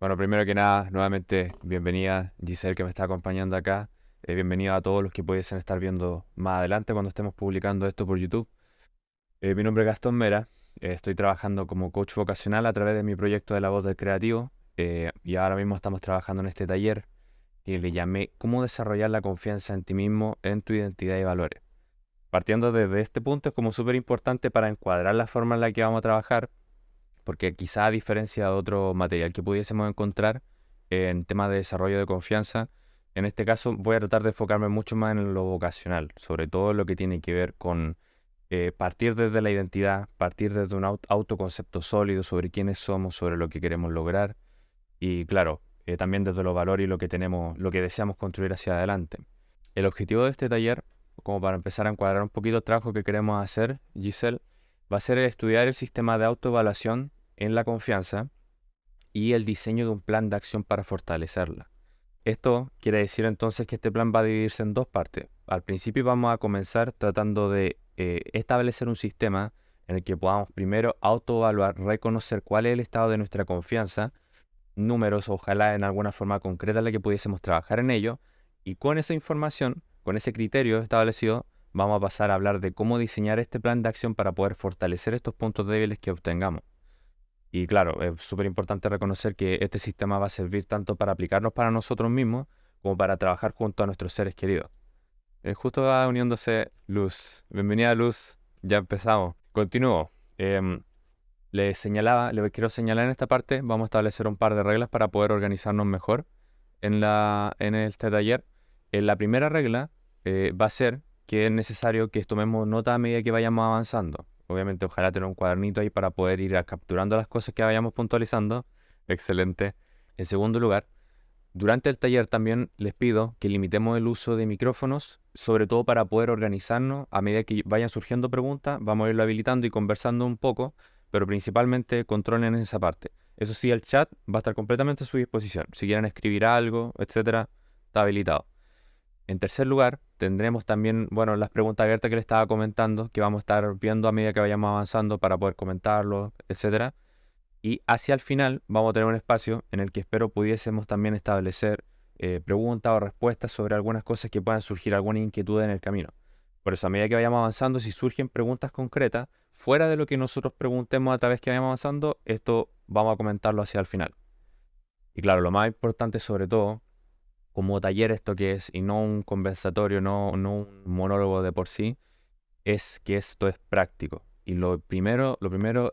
Bueno, primero que nada, nuevamente, bienvenida Giselle que me está acompañando acá. Bienvenida a todos los que pudiesen estar viendo más adelante cuando estemos publicando esto por YouTube. Mi nombre es Gastón Mera. Estoy trabajando como coach vocacional a través de mi proyecto de la voz del creativo. Y ahora mismo estamos trabajando en este taller y le llamé ¿Cómo desarrollar la confianza en ti mismo, en tu identidad y valores? Partiendo desde este punto es como súper importante para encuadrar la forma en la que vamos a trabajar, porque quizá a diferencia de otro material que pudiésemos encontrar en temas de desarrollo de confianza, en este caso voy a tratar de enfocarme mucho más en lo vocacional, sobre todo lo que tiene que ver con partir desde la identidad, partir desde un autoconcepto sólido sobre quiénes somos, sobre lo que queremos lograr y claro, también desde los valores y lo que tenemos, lo que deseamos construir hacia adelante. El objetivo de este taller, como para empezar a encuadrar un poquito el trabajo que queremos hacer, Giselle, va a ser estudiar el sistema de autoevaluación en la confianza y el diseño de un plan de acción para fortalecerla. Esto quiere decir entonces que este plan va a dividirse en dos partes. Al principio vamos a comenzar tratando de establecer un sistema en el que podamos primero autoevaluar, reconocer cuál es el estado de nuestra confianza, números, ojalá en alguna forma concreta en la que pudiésemos trabajar en ello, y con esa información, con ese criterio establecido, vamos a pasar a hablar de cómo diseñar este plan de acción para poder fortalecer estos puntos débiles que obtengamos. Y claro, es súper importante reconocer que este sistema va a servir tanto para aplicarnos para nosotros mismos como para trabajar junto a nuestros seres queridos. Justo va uniéndose Luz. Bienvenida Luz, ya empezamos. Continúo. Le quiero señalar en esta parte, vamos a establecer un par de reglas para poder organizarnos mejor en este taller. La primera regla va a ser que es necesario que tomemos nota a medida que vayamos avanzando. Obviamente, ojalá tener un cuadernito ahí para poder ir capturando las cosas que vayamos puntualizando. Excelente. En segundo lugar, durante el taller también les pido que limitemos el uso de micrófonos, sobre todo para poder organizarnos. A medida que vayan surgiendo preguntas, vamos a irlo habilitando y conversando un poco, pero principalmente controlen esa parte. Eso sí, el chat va a estar completamente a su disposición. Si quieren escribir algo, etcétera, está habilitado. En tercer lugar, tendremos también, bueno, las preguntas abiertas que les estaba comentando, que vamos a estar viendo a medida que vayamos avanzando para poder comentarlo, etcétera. Y hacia el final vamos a tener un espacio en el que espero pudiésemos también establecer preguntas o respuestas sobre algunas cosas que puedan surgir, alguna inquietud en el camino. Por eso, a medida que vayamos avanzando, si surgen preguntas concretas, fuera de lo que nosotros preguntemos a través que vayamos avanzando, esto vamos a comentarlo hacia el final. Y claro, lo más importante sobre todo, como taller esto que es, y no un conversatorio, no un monólogo de por sí, es que esto es práctico. Y lo primero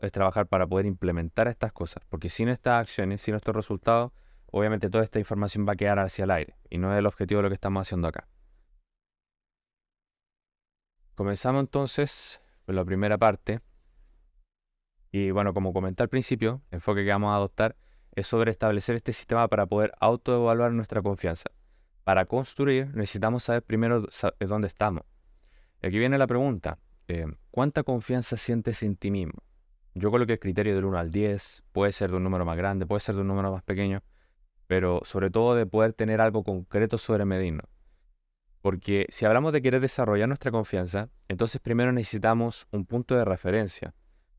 es trabajar para poder implementar estas cosas, porque sin estas acciones, sin estos resultados, obviamente toda esta información va a quedar hacia el aire, y no es el objetivo de lo que estamos haciendo acá. Comenzamos entonces con la primera parte, y bueno, como comenté al principio, el enfoque que vamos a adoptar es sobre establecer este sistema para poder autoevaluar nuestra confianza. Para construir necesitamos saber primero dónde estamos. Y aquí viene la pregunta, ¿cuánta confianza sientes en ti mismo? Yo coloqué el criterio del 1 al 10, puede ser de un número más grande, puede ser de un número más pequeño, pero sobre todo de poder tener algo concreto sobre medirnos. Porque si hablamos de querer desarrollar nuestra confianza, entonces primero necesitamos un punto de referencia.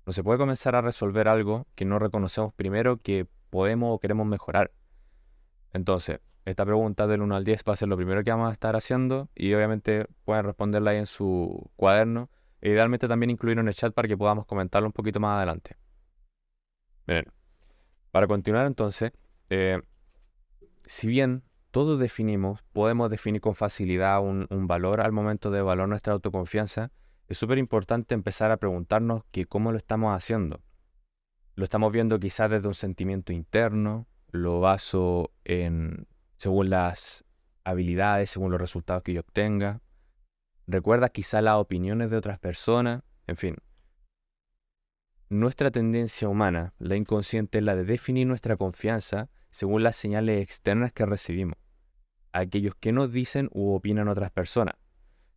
No se puede comenzar a resolver algo que no reconocemos primero que podemos o queremos mejorar. Entonces, esta pregunta del 1 al 10 va a ser lo primero que vamos a estar haciendo y obviamente pueden responderla ahí en su cuaderno e idealmente también incluirlo en el chat para que podamos comentarlo un poquito más adelante. Miren, para continuar entonces, eh, si bien todos definimos, podemos definir con facilidad un valor al momento de evaluar nuestra autoconfianza, es súper importante empezar a preguntarnos que cómo lo estamos haciendo. Lo estamos viendo quizás desde un sentimiento interno, lo baso en según las habilidades, según los resultados que yo obtenga. Recuerda quizás las opiniones de otras personas, en fin. Nuestra tendencia humana, la inconsciente, es la de definir nuestra confianza según las señales externas que recibimos, aquellos que nos dicen u opinan otras personas.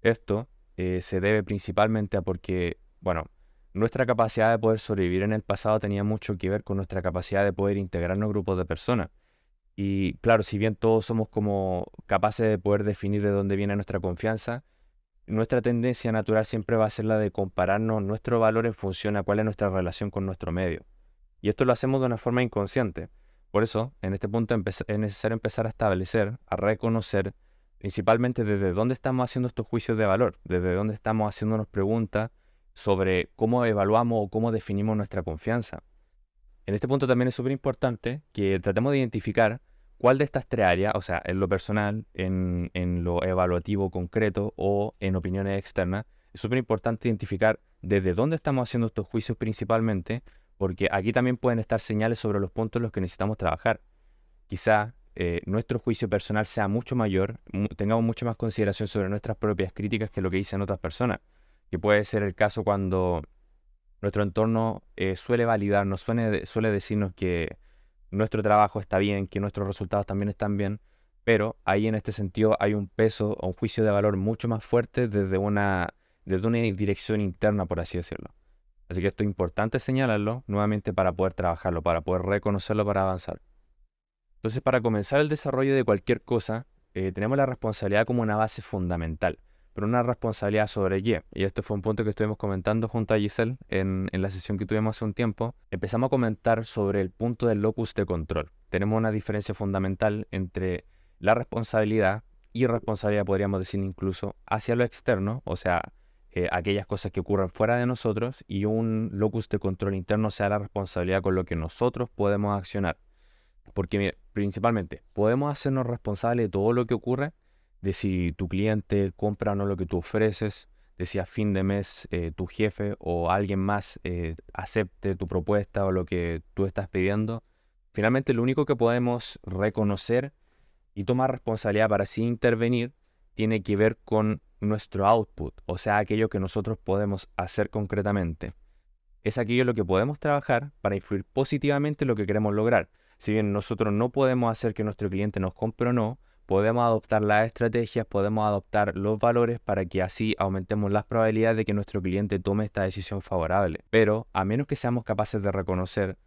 Esto se debe principalmente a porque, bueno, nuestra capacidad de poder sobrevivir en el pasado tenía mucho que ver con nuestra capacidad de poder integrarnos a grupos de personas. Y claro, si bien todos somos como capaces de poder definir de dónde viene nuestra confianza, nuestra tendencia natural siempre va a ser la de compararnos nuestro valor en función a cuál es nuestra relación con nuestro medio. Y esto lo hacemos de una forma inconsciente, Por eso, en este punto es necesario empezar a establecer, a reconocer, principalmente desde dónde estamos haciendo estos juicios de valor, desde dónde estamos haciéndonos preguntas sobre cómo evaluamos o cómo definimos nuestra confianza. En este punto también es súper importante que tratemos de identificar cuál de estas tres áreas, o sea, en lo personal, en lo evaluativo concreto o en opiniones externas, es súper importante identificar desde dónde estamos haciendo estos juicios principalmente, porque aquí también pueden estar señales sobre los puntos en los que necesitamos trabajar. Quizá nuestro juicio personal sea mucho mayor, tengamos mucha más consideración sobre nuestras propias críticas que lo que dicen otras personas, que puede ser el caso cuando nuestro entorno suele validarnos, suele decirnos que nuestro trabajo está bien, que nuestros resultados también están bien, pero ahí en este sentido hay un peso o un juicio de valor mucho más fuerte desde una dirección interna, por así decirlo. Así que esto es importante señalarlo nuevamente para poder trabajarlo, para poder reconocerlo, para avanzar. Entonces, para comenzar el desarrollo de cualquier cosa, tenemos la responsabilidad como una base fundamental, pero una responsabilidad sobre qué. Y esto fue un punto que estuvimos comentando junto a Giselle en la sesión que tuvimos hace un tiempo. Empezamos a comentar sobre el punto del locus de control. Tenemos una diferencia fundamental entre la responsabilidad y responsabilidad, podríamos decir incluso, hacia lo externo, o sea, aquellas cosas que ocurren fuera de nosotros, y un locus de control interno, o sea, la responsabilidad con lo que nosotros podemos accionar. Porque mira, principalmente, podemos hacernos responsables de todo lo que ocurre, de si tu cliente compra o no lo que tú ofreces, de si a fin de mes tu jefe o alguien más acepte tu propuesta o lo que tú estás pidiendo. Finalmente, lo único que podemos reconocer y tomar responsabilidad para así intervenir tiene que ver con nuestro output, o sea, aquello que nosotros podemos hacer concretamente. Es aquello en lo que podemos trabajar para influir positivamente en lo que queremos lograr. Si bien nosotros no podemos hacer que nuestro cliente nos compre o no, podemos adoptar las estrategias, podemos adoptar los valores para que así aumentemos las probabilidades de que nuestro cliente tome esta decisión favorable. Pero a menos que seamos capaces de reconocer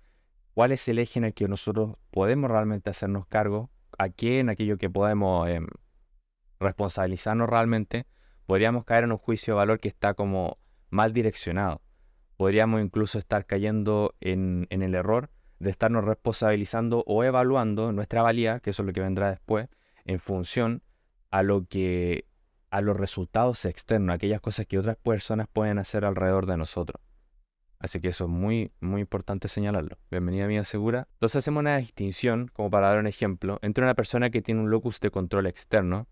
cuál es el eje en el que nosotros podemos realmente hacernos cargo, a qué en aquello que podemos responsabilizarnos realmente, podríamos caer en un juicio de valor que está como mal direccionado. Podríamos incluso estar cayendo en el error de estarnos responsabilizando o evaluando nuestra valía, que eso es lo que vendrá después, en función a a los resultados externos, aquellas cosas que otras personas pueden hacer alrededor de nosotros. Así que eso es muy, muy importante señalarlo. Bienvenida, amiga segura. Entonces hacemos una distinción, como para dar un ejemplo, entre una persona que tiene un locus de control externo,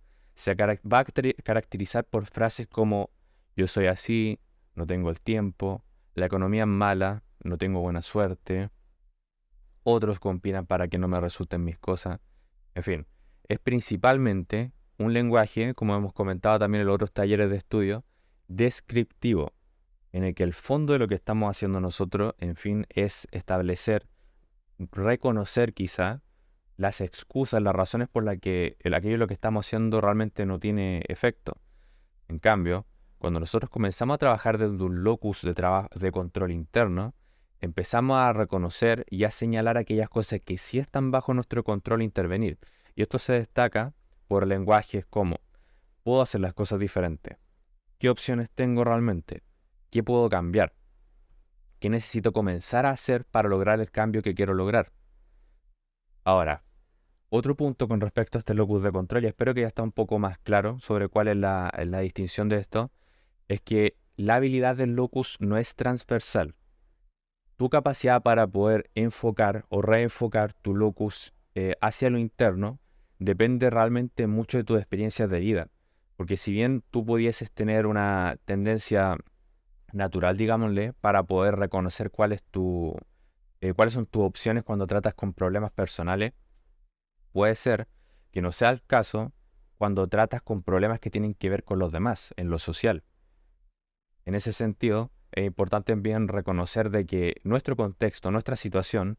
va a caracterizar por frases como yo soy así, no tengo el tiempo, la economía es mala, no tengo buena suerte, otros compinan para que no me resulten mis cosas. En fin, es principalmente un lenguaje, como hemos comentado también en los otros talleres de estudio, descriptivo, en el que el fondo de lo que estamos haciendo nosotros, en fin, es establecer, reconocer quizá las excusas, las razones por las que aquello lo que estamos haciendo realmente no tiene efecto. En cambio, cuando nosotros comenzamos a trabajar desde un locus de control interno, empezamos a reconocer y a señalar aquellas cosas que sí están bajo nuestro control e intervenir. Y esto se destaca por lenguajes como, puedo hacer las cosas diferentes. ¿Qué opciones tengo realmente? ¿Qué puedo cambiar? ¿Qué necesito comenzar a hacer para lograr el cambio que quiero lograr? Ahora, otro punto con respecto a este locus de control, y espero que ya está un poco más claro sobre cuál es la distinción de esto, es que la habilidad del locus no es transversal. Tu capacidad para poder enfocar o reenfocar tu locus hacia lo interno depende realmente mucho de tus experiencias de vida. Porque si bien tú pudieses tener una tendencia natural, digámosle, para poder reconocer cuáles son tus opciones cuando tratas con problemas personales, puede ser que no sea el caso cuando tratas con problemas que tienen que ver con los demás, en lo social. En ese sentido, es importante también reconocer de que nuestro contexto, nuestra situación,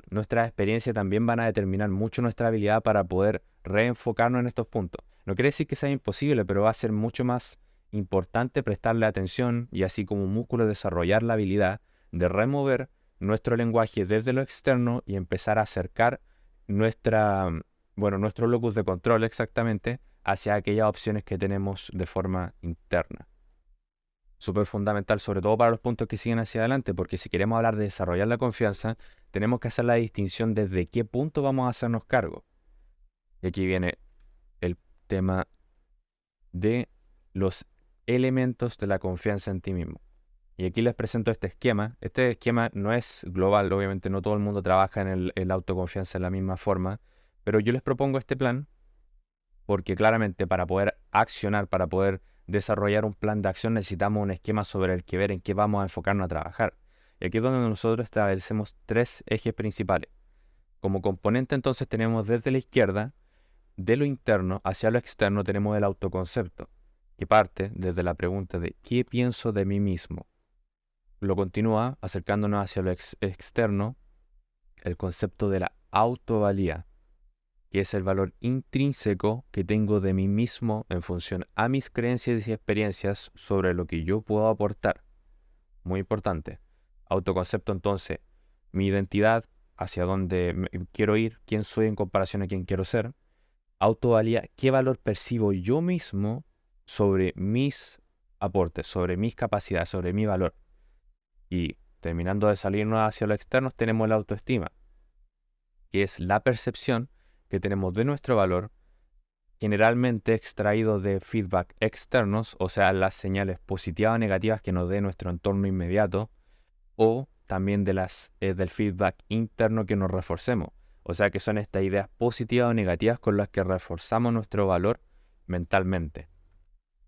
nuestra experiencia también van a determinar mucho nuestra habilidad para poder reenfocarnos en estos puntos. No quiere decir que sea imposible, pero va a ser mucho más importante prestarle atención y así como un músculo desarrollar la habilidad de remover nuestro lenguaje desde lo externo y empezar a acercar nuestra, nuestro locus de control exactamente hacia aquellas opciones que tenemos de forma interna. súper fundamental, sobre todo para los puntos que siguen hacia adelante, porque si queremos hablar de desarrollar la confianza, tenemos que hacer la distinción desde qué punto vamos a hacernos cargo. Y aquí viene el tema de los elementos de la confianza en ti mismo. Y aquí les presento este esquema. Este esquema no es global, obviamente no todo el mundo trabaja en la autoconfianza de la misma forma, pero yo les propongo este plan porque claramente para poder accionar, para poder desarrollar un plan de acción necesitamos un esquema sobre el que ver en qué vamos a enfocarnos a trabajar. Y aquí es donde nosotros establecemos 3 ejes principales. Como componente entonces tenemos desde la izquierda, de lo interno hacia lo externo tenemos el autoconcepto, que parte desde la pregunta de ¿qué pienso de mí mismo? Lo continúa acercándonos hacia lo externo, el concepto de la autovalía, que es el valor intrínseco que tengo de mí mismo en función a mis creencias y experiencias sobre lo que yo puedo aportar. Muy importante. Autoconcepto entonces, mi identidad, hacia dónde quiero ir, quién soy en comparación a quién quiero ser. Autovalía, qué valor percibo yo mismo sobre mis aportes, sobre mis capacidades, sobre mi valor. Y terminando de salirnos hacia lo externo, tenemos la autoestima, que es la percepción que tenemos de nuestro valor, generalmente extraído de feedback externos, o sea, las señales positivas o negativas que nos dé nuestro entorno inmediato, o también del feedback interno que nos reforcemos. O sea, que son estas ideas positivas o negativas con las que reforzamos nuestro valor mentalmente.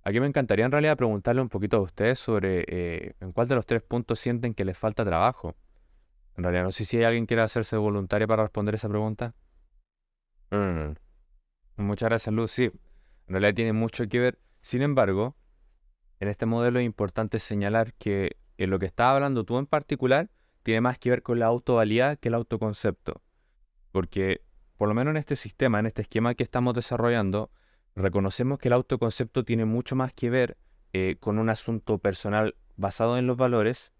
Aquí me encantaría en realidad preguntarle un poquito a ustedes sobre en cuál de los 3 puntos sienten que les falta trabajo. En realidad no sé si hay alguien que quiera hacerse voluntario para responder esa pregunta. Mm, Muchas gracias, Luz. Sí, en realidad tiene mucho que ver. Sin embargo, en este modelo es importante señalar que en lo que estás hablando tú en particular tiene más que ver con la autovalía que el autoconcepto. Porque, por lo menos en este sistema, en este esquema que estamos desarrollando, reconocemos que el autoconcepto tiene mucho más que ver con un asunto personal basado en los valores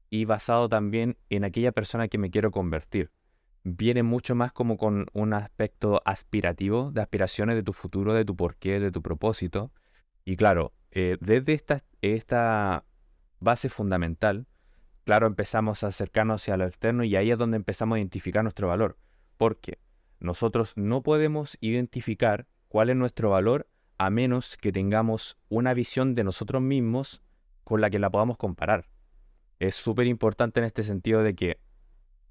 y basado también en aquella persona que me quiero convertir. Viene mucho más como con un aspecto aspirativo, de aspiraciones de tu futuro, de tu porqué, de tu propósito. Y claro, desde esta base fundamental, claro, empezamos a acercarnos hacia lo externo y ahí es donde empezamos a identificar nuestro valor. Porque nosotros no podemos identificar cuál es nuestro valor a menos que tengamos una visión de nosotros mismos con la que la podamos comparar. Es súper importante en este sentido de que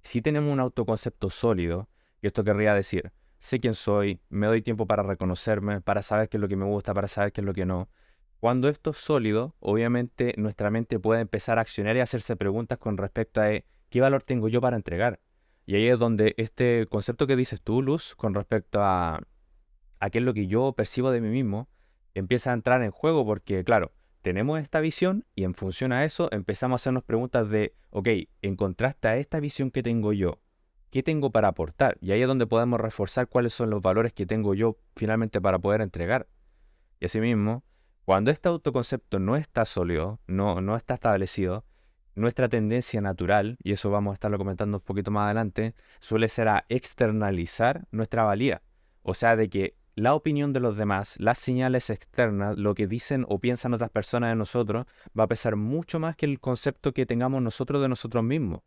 si tenemos un autoconcepto sólido, y esto querría decir, sé quién soy, me doy tiempo para reconocerme, para saber qué es lo que me gusta, para saber qué es lo que no. Cuando esto es sólido, obviamente nuestra mente puede empezar a accionar y hacerse preguntas con respecto a qué valor tengo yo para entregar. Y ahí es donde este concepto que dices tú, Luz, con respecto a qué es lo que yo percibo de mí mismo, empieza a entrar en juego porque, claro, tenemos esta visión y en función a eso empezamos a hacernos preguntas de, ok, en contraste a esta visión que tengo yo, ¿qué tengo para aportar? Y ahí es donde podemos reforzar cuáles son los valores que tengo yo finalmente para poder entregar. Y asimismo, cuando este autoconcepto no está sólido, no está establecido, nuestra tendencia natural, y eso vamos a estarlo comentando un poquito más adelante, suele ser a externalizar nuestra valía. O sea, de que la opinión de los demás, las señales externas, lo que dicen o piensan otras personas de nosotros, va a pesar mucho más que el concepto que tengamos nosotros de nosotros mismos.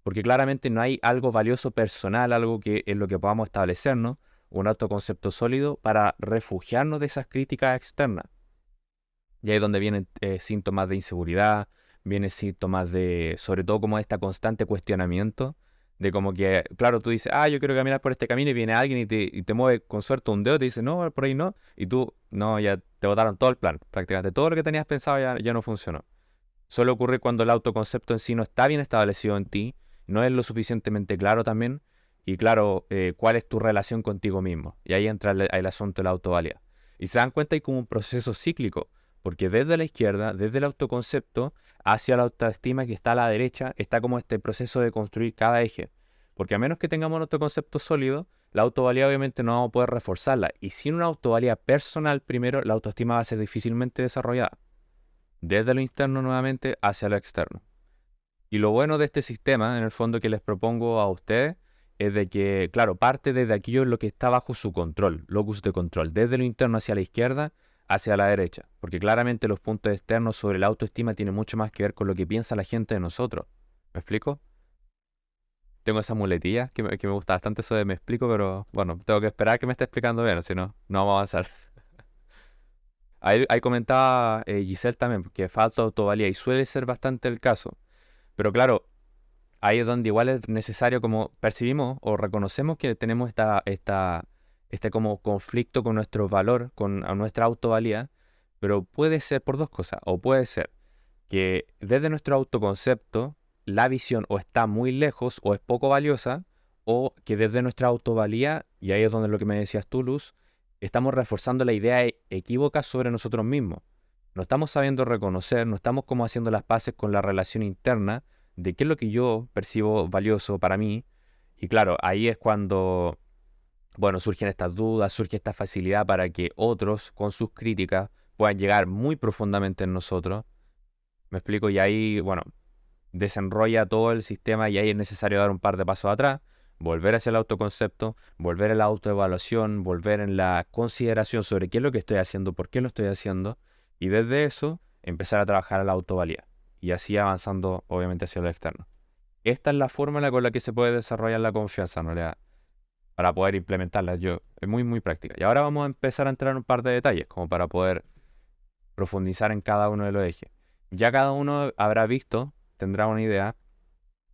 Porque claramente no hay algo valioso personal, algo que en lo que podamos establecernos, un autoconcepto sólido para refugiarnos de esas críticas externas. Y ahí es donde vienen síntomas de inseguridad, vienen síntomas de, sobre todo como este constante cuestionamiento, de como que, claro, tú dices, yo quiero caminar por este camino y viene alguien y te mueve con suerte un dedo, te dice, no, por ahí no, y tú, no, ya te botaron todo el plan, prácticamente todo lo que tenías pensado ya no funcionó. Suele ocurrir cuando el autoconcepto en sí no está bien establecido en ti, no es lo suficientemente claro también, y claro, cuál es tu relación contigo mismo. Y ahí entra el asunto de la autovalía. Y se dan cuenta hay como un proceso cíclico, porque desde la izquierda, desde el autoconcepto, hacia la autoestima que está a la derecha, está como este proceso de construir cada eje. Porque a menos que tengamos un autoconcepto sólido, la autovalía obviamente no vamos a poder reforzarla. Y sin una autovalía personal primero, la autoestima va a ser difícilmente desarrollada desde lo interno nuevamente hacia lo externo. Y lo bueno de este sistema, en el fondo que les propongo a ustedes, es de que, claro, parte desde aquello lo que está bajo su control, locus de control, desde lo interno hacia la izquierda, hacia la derecha, porque claramente los puntos externos sobre la autoestima tienen mucho más que ver con lo que piensa la gente de nosotros. ¿Me explico? Tengo esa muletilla que me gusta bastante eso de me explico, pero bueno, tengo que esperar que me esté explicando bien, si no, no vamos a avanzar. Ahí comentaba Giselle también, que falta autovalía y suele ser bastante el caso. Pero claro, ahí es donde igual es necesario como percibimos o reconocemos que tenemos este como conflicto con nuestro valor, con nuestra autovalía, pero puede ser por dos cosas, o puede ser que desde nuestro autoconcepto la visión o está muy lejos o es poco valiosa, o que desde nuestra autovalía, y ahí es donde lo que me decías tú, Luz, estamos reforzando la idea equívoca sobre nosotros mismos. No estamos sabiendo reconocer, no estamos como haciendo las paces con la relación interna de qué es lo que yo percibo valioso para mí. Y claro, ahí es cuando, bueno, surgen estas dudas, surge esta facilidad para que otros, con sus críticas, puedan llegar muy profundamente en nosotros. ¿Me explico? Y ahí, bueno, desenrolla todo el sistema y ahí es necesario dar un par de pasos atrás, volver hacia el autoconcepto, volver a la autoevaluación, volver en la consideración sobre qué es lo que estoy haciendo, por qué lo estoy haciendo, y desde eso empezar a trabajar a la autovalía y así avanzando obviamente hacia lo externo. Esta es la fórmula con la que se puede desarrollar la confianza, en realidad, para poder implementarla. Es muy, muy práctica. Y ahora vamos a empezar a entrar en un par de detalles, como para poder profundizar en cada uno de los ejes. Ya cada uno habrá visto, tendrá una idea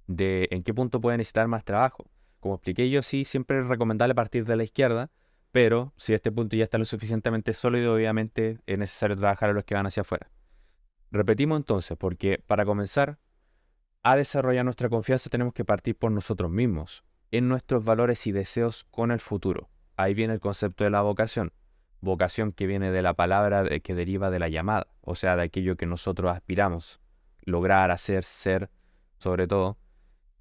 de en qué punto puede necesitar más trabajo. Como expliqué yo, sí, siempre es recomendable partir de la izquierda, pero si este punto ya está lo suficientemente sólido, obviamente es necesario trabajar a los que van hacia afuera. Repetimos entonces, porque para comenzar a desarrollar nuestra confianza tenemos que partir por nosotros mismos, en nuestros valores y deseos con el futuro. Ahí viene el concepto de la vocación. Vocación que viene de la palabra que deriva de la llamada, o sea, de aquello que nosotros aspiramos, lograr, hacer, ser, sobre todo,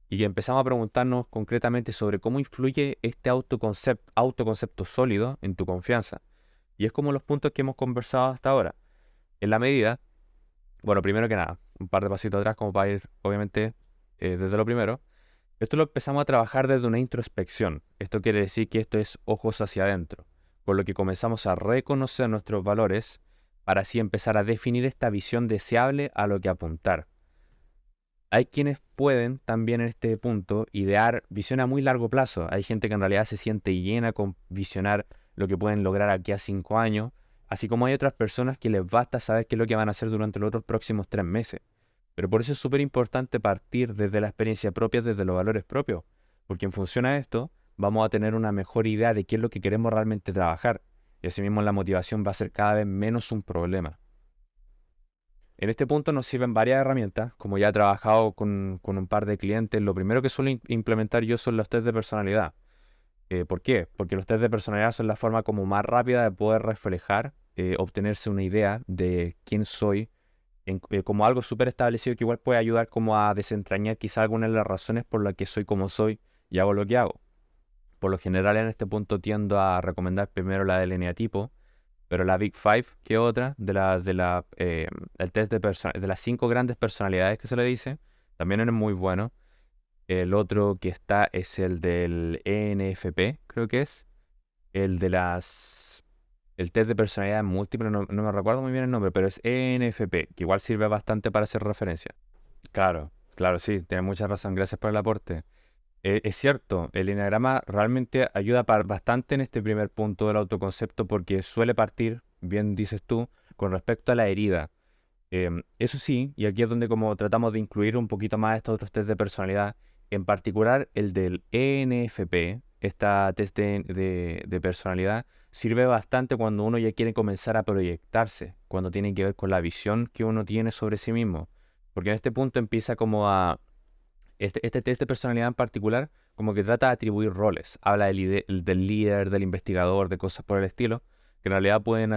y que empezamos a preguntarnos concretamente sobre cómo influye este autoconcepto sólido en tu confianza. Y es como los puntos que hemos conversado hasta ahora. En la medida, bueno, primero que nada, un par de pasitos atrás como para ir, obviamente, desde lo primero. Esto lo empezamos a trabajar desde una introspección. Esto quiere decir que esto es ojos hacia adentro, por lo que comenzamos a reconocer nuestros valores para así empezar a definir esta visión deseable a lo que apuntar. Hay quienes pueden también en este punto idear visión a muy largo plazo. Hay gente que en realidad se siente llena con visionar lo que pueden lograr aquí a 5 años, así como hay otras personas que les basta saber qué es lo que van a hacer durante los otros próximos 3 meses. Pero por eso es súper importante partir desde la experiencia propia, desde los valores propios, porque en función a esto vamos a tener una mejor idea de qué es lo que queremos realmente trabajar, y asimismo la motivación va a ser cada vez menos un problema. En este punto nos sirven varias herramientas, como ya he trabajado con un par de clientes. Lo primero que suelo implementar yo son los test de personalidad. ¿Por qué? Porque los test de personalidad son la forma como más rápida de poder reflejar, obtenerse una idea de quién soy, como algo súper establecido que igual puede ayudar como a desentrañar quizá algunas de las razones por las que soy como soy y hago lo que hago. Por lo general en este punto tiendo a recomendar primero la del eneatipo, pero la Big Five, que otra, el test de las 5 grandes personalidades que se le dice, también es muy bueno. El otro que está es el del ENFP, creo que es. El de el test de personalidad múltiple, no me recuerdo muy bien el nombre, pero es ENFP, que igual sirve bastante para hacer referencia. Claro, claro, sí, tiene mucha razón. Gracias por el aporte. Es cierto, el eneagrama realmente ayuda bastante en este primer punto del autoconcepto porque suele partir, bien dices tú, con respecto a la herida. Eso sí, y aquí es donde como tratamos de incluir un poquito más estos otros test de personalidad, en particular el del ENFP, esta test de personalidad, sirve bastante cuando uno ya quiere comenzar a proyectarse, cuando tiene que ver con la visión que uno tiene sobre sí mismo. Porque en este punto empieza como a este test de personalidad en particular, como que trata de atribuir roles. Habla del líder, del investigador, de cosas por el estilo, que en realidad pueden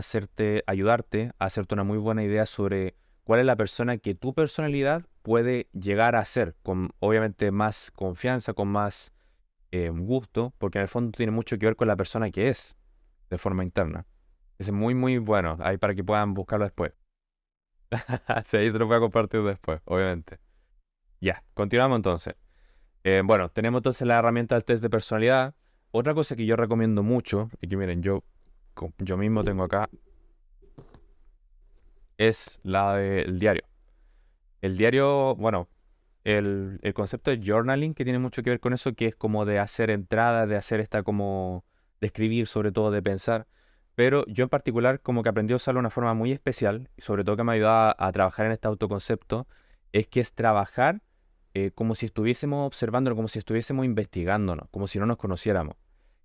ayudarte a hacerte una muy buena idea sobre cuál es la persona que tu personalidad puede llegar a ser, con obviamente más confianza, con más gusto, porque en el fondo tiene mucho que ver con la persona que es, de forma interna. Ese es muy, muy bueno, ahí para que puedan buscarlo después. Sí, ahí se lo voy a compartir después, obviamente. Ya, continuamos entonces. Bueno, tenemos entonces la herramienta del test de personalidad. Otra cosa que yo recomiendo mucho, y que miren, yo mismo tengo acá es la del diario. El diario, bueno, el concepto de journaling que tiene mucho que ver con eso, que es como de hacer entradas, de hacer esta como, de escribir sobre todo, de pensar. Pero yo en particular como que aprendí a usarlo de una forma muy especial, y sobre todo que me ayudaba a trabajar en este autoconcepto, es que es trabajar como si estuviésemos observándolo, como si estuviésemos investigándonos, como si no nos conociéramos.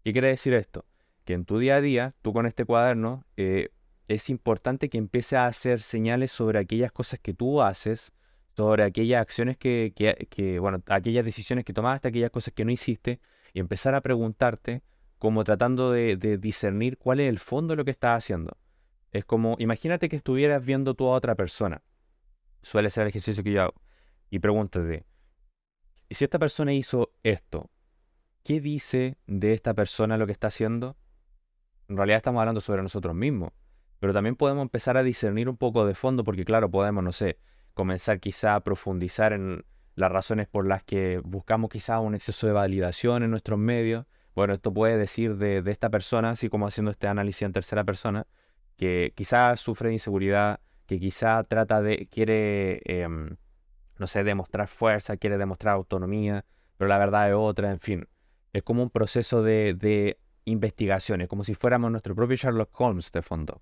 ¿Qué quiere decir esto? Que en tu día a día, tú con este cuaderno, es importante que empieces a hacer señales sobre aquellas cosas que tú haces, sobre aquellas acciones bueno, aquellas decisiones que tomaste, aquellas cosas que no hiciste, y empezar a preguntarte, como tratando de discernir cuál es el fondo de lo que estás haciendo. Es como, imagínate que estuvieras viendo tú a otra persona, suele ser el ejercicio que yo hago, y pregúntate, si esta persona hizo esto, ¿qué dice de esta persona lo que está haciendo? En realidad estamos hablando sobre nosotros mismos, pero también podemos empezar a discernir un poco de fondo porque claro, podemos, no sé, comenzar quizá a profundizar en las razones por las que buscamos quizá un exceso de validación en nuestros medios. Bueno, esto puede decir de esta persona, así como haciendo este análisis en tercera persona, que quizá sufre de inseguridad, que quizá quiere, no sé, demostrar fuerza, quiere demostrar autonomía, pero la verdad es otra, en fin. Es como un proceso de investigaciones, como si fuéramos nuestro propio Sherlock Holmes de fondo.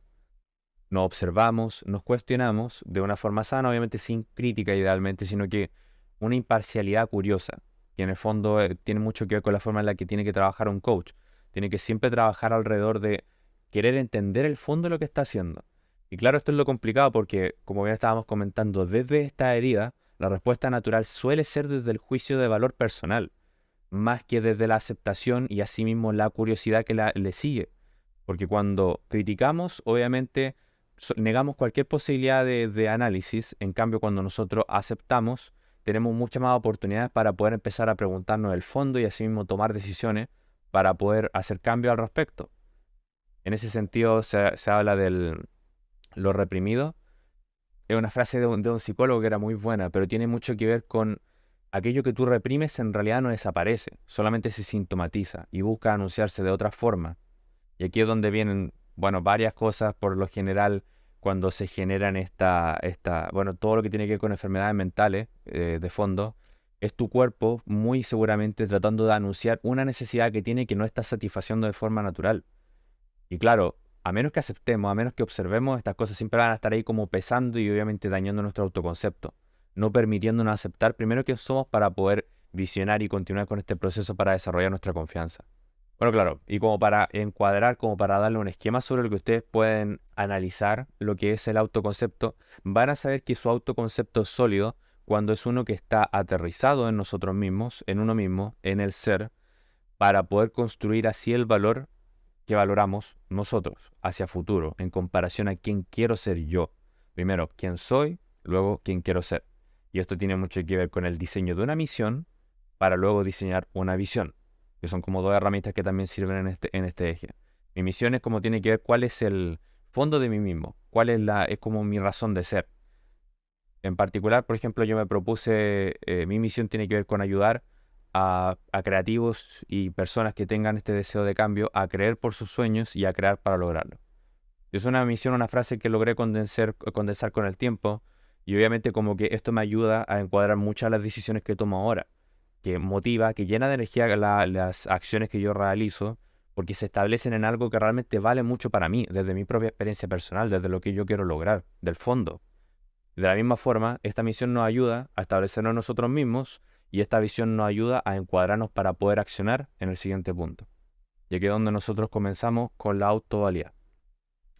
Nos observamos, nos cuestionamos de una forma sana, obviamente sin crítica idealmente, sino que una imparcialidad curiosa, que en el fondo tiene mucho que ver con la forma en la que tiene que trabajar un coach. Tiene que siempre trabajar alrededor de querer entender el fondo de lo que está haciendo. Y claro, esto es lo complicado porque, como bien estábamos comentando, desde esta herida, la respuesta natural suele ser desde el juicio de valor personal, más que desde la aceptación y asimismo la curiosidad que le sigue. Porque cuando criticamos, obviamente negamos cualquier posibilidad de análisis. En cambio, cuando nosotros aceptamos, tenemos muchas más oportunidades para poder empezar a preguntarnos el fondo y asimismo tomar decisiones para poder hacer cambios al respecto. En ese sentido, se habla de lo reprimido. Es una frase de un psicólogo que era muy buena, pero tiene mucho que ver con aquello que tú reprimes en realidad no desaparece, solamente se sintomatiza y busca anunciarse de otra forma. Y aquí es donde vienen, bueno, varias cosas por lo general cuando se generan bueno, todo lo que tiene que ver con enfermedades mentales de fondo, es tu cuerpo muy seguramente tratando de anunciar una necesidad que tiene que no está satisfaciendo de forma natural. Y claro, a menos que aceptemos, a menos que observemos, estas cosas siempre van a estar ahí como pesando y obviamente dañando nuestro autoconcepto, no permitiéndonos aceptar primero quién somos para poder visionar y continuar con este proceso para desarrollar nuestra confianza. Bueno, claro, y como para encuadrar, como para darle un esquema sobre lo que ustedes pueden analizar lo que es el autoconcepto, van a saber que su autoconcepto es sólido cuando es uno que está aterrizado en nosotros mismos, en uno mismo, en el ser, para poder construir así el valor que valoramos nosotros hacia futuro, en comparación a quién quiero ser yo. Primero, quién soy, luego quién quiero ser. Y esto tiene mucho que ver con el diseño de una misión para luego diseñar una visión, que son como dos herramientas que también sirven en este eje. Mi misión es como tiene que ver cuál es el fondo de mí mismo, cuál es como mi razón de ser. En particular, por ejemplo, yo me propuse, mi misión tiene que ver con ayudar a creativos y personas que tengan este deseo de cambio a creer por sus sueños y a crear para lograrlo. Es una misión, una frase que logré condensar con el tiempo y obviamente como que esto me ayuda a encuadrar muchas de las decisiones que tomo ahora, que motiva, que llena de energía las acciones que yo realizo porque se establecen en algo que realmente vale mucho para mí, desde mi propia experiencia personal, desde lo que yo quiero lograr, del fondo. De la misma forma, esta misión nos ayuda a establecernos nosotros mismos y esta visión nos ayuda a encuadrarnos para poder accionar en el siguiente punto. Y aquí es donde nosotros comenzamos con la autovalía.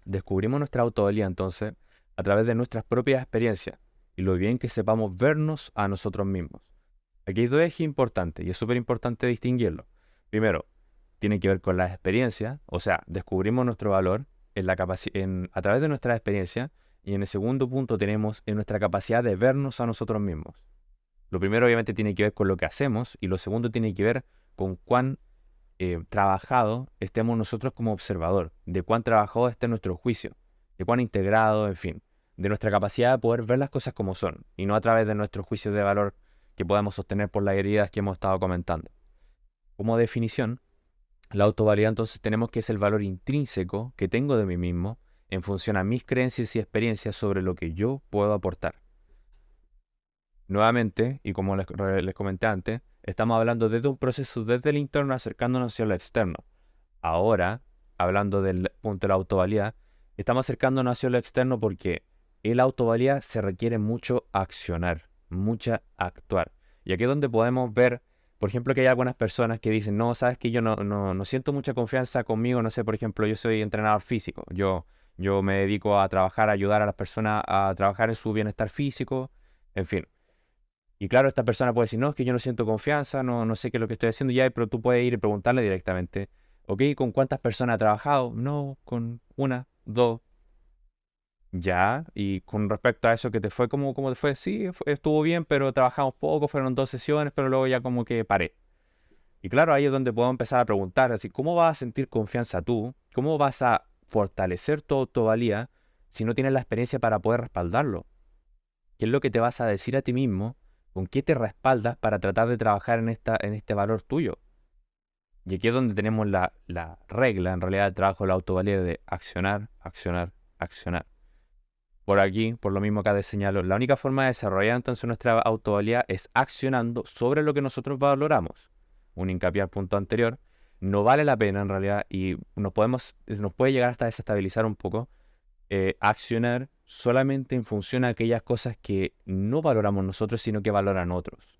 Descubrimos nuestra autovalía entonces a través de nuestras propias experiencias y lo bien que sepamos vernos a nosotros mismos. Aquí hay dos ejes importantes y es súper importante distinguirlo. Primero, tiene que ver con las experiencias, o sea, descubrimos nuestro valor a través de nuestra experiencia y en el segundo punto tenemos en nuestra capacidad de vernos a nosotros mismos. Lo primero obviamente tiene que ver con lo que hacemos y lo segundo tiene que ver con cuán trabajado estemos nosotros como observador, de cuán trabajado esté nuestro juicio, de cuán integrado, en fin, de nuestra capacidad de poder ver las cosas como son y no a través de nuestros juicios de valor que podemos sostener por las heridas que hemos estado comentando. Como definición, la autovalía entonces tenemos que es el valor intrínseco que tengo de mí mismo en función a mis creencias y experiencias sobre lo que yo puedo aportar. Nuevamente, y como les comenté antes, estamos hablando desde un proceso desde el interno acercándonos hacia lo externo. Ahora, hablando del punto de la autovalía, estamos acercándonos hacia lo externo porque en la autovalía se requiere mucho accionar, mucha actuar. Y aquí es donde podemos ver, por ejemplo, que hay algunas personas que dicen, no, sabes que yo no siento mucha confianza conmigo, no sé, por ejemplo, yo soy entrenador físico, yo me dedico a trabajar, a ayudar a las personas a trabajar en su bienestar físico, en fin. Y claro, esta persona puede decir, no, es que yo no siento confianza, no sé qué es lo que estoy haciendo ya, pero tú puedes ir y preguntarle directamente, ok, ¿con cuántas personas ha trabajado? No, con una, dos, ya. Y con respecto a eso que te fue, ¿cómo te fue? Sí, estuvo bien, pero trabajamos poco, fueron 2 sesiones, pero luego ya como que paré. Y claro, ahí es donde puedo empezar a preguntar, así, ¿cómo vas a sentir confianza tú? ¿Cómo vas a fortalecer tu autovalía si no tienes la experiencia para poder respaldarlo? ¿Qué es lo que te vas a decir a ti mismo? ¿Con qué te respaldas para tratar de trabajar en este valor tuyo? Y aquí es donde tenemos la regla, en realidad, del trabajo de la autovalía de accionar, accionar, accionar. Por aquí, por lo mismo acá de señalo, la única forma de desarrollar entonces nuestra autovalía es accionando sobre lo que nosotros valoramos. Un hincapié al punto anterior. No vale la pena en realidad y nos puede llegar hasta desestabilizar un poco accionar solamente en función a aquellas cosas que no valoramos nosotros, sino que valoran otros.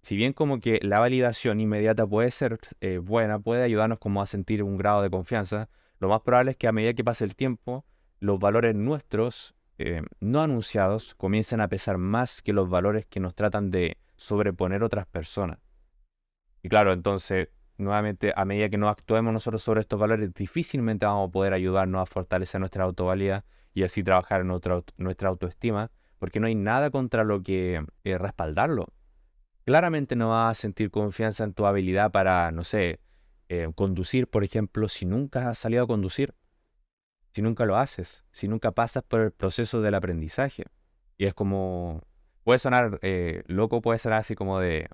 Si bien como que la validación inmediata puede ser buena, puede ayudarnos como a sentir un grado de confianza, lo más probable es que a medida que pase el tiempo, los valores nuestros no anunciados comiencen a pesar más que los valores que nos tratan de sobreponer otras personas. Y claro, entonces, nuevamente, a medida que no actuemos nosotros sobre estos valores, difícilmente vamos a poder ayudarnos a fortalecer nuestra autovalía y así trabajar en nuestra autoestima, porque no hay nada contra lo que respaldarlo. Claramente no vas a sentir confianza en tu habilidad para, no sé, conducir, por ejemplo, si nunca has salido a conducir, si nunca lo haces, si nunca pasas por el proceso del aprendizaje. Y es como, puede sonar loco, puede ser así como de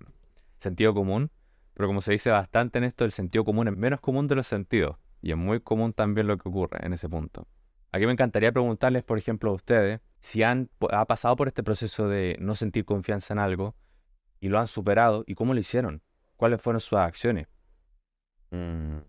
sentido común, pero como se dice bastante en esto, el sentido común es menos común de los sentidos. Y es muy común también lo que ocurre en ese punto. Aquí me encantaría preguntarles, por ejemplo, a ustedes, si ha pasado por este proceso de no sentir confianza en algo y lo han superado, y cómo lo hicieron, cuáles fueron sus acciones. Mm,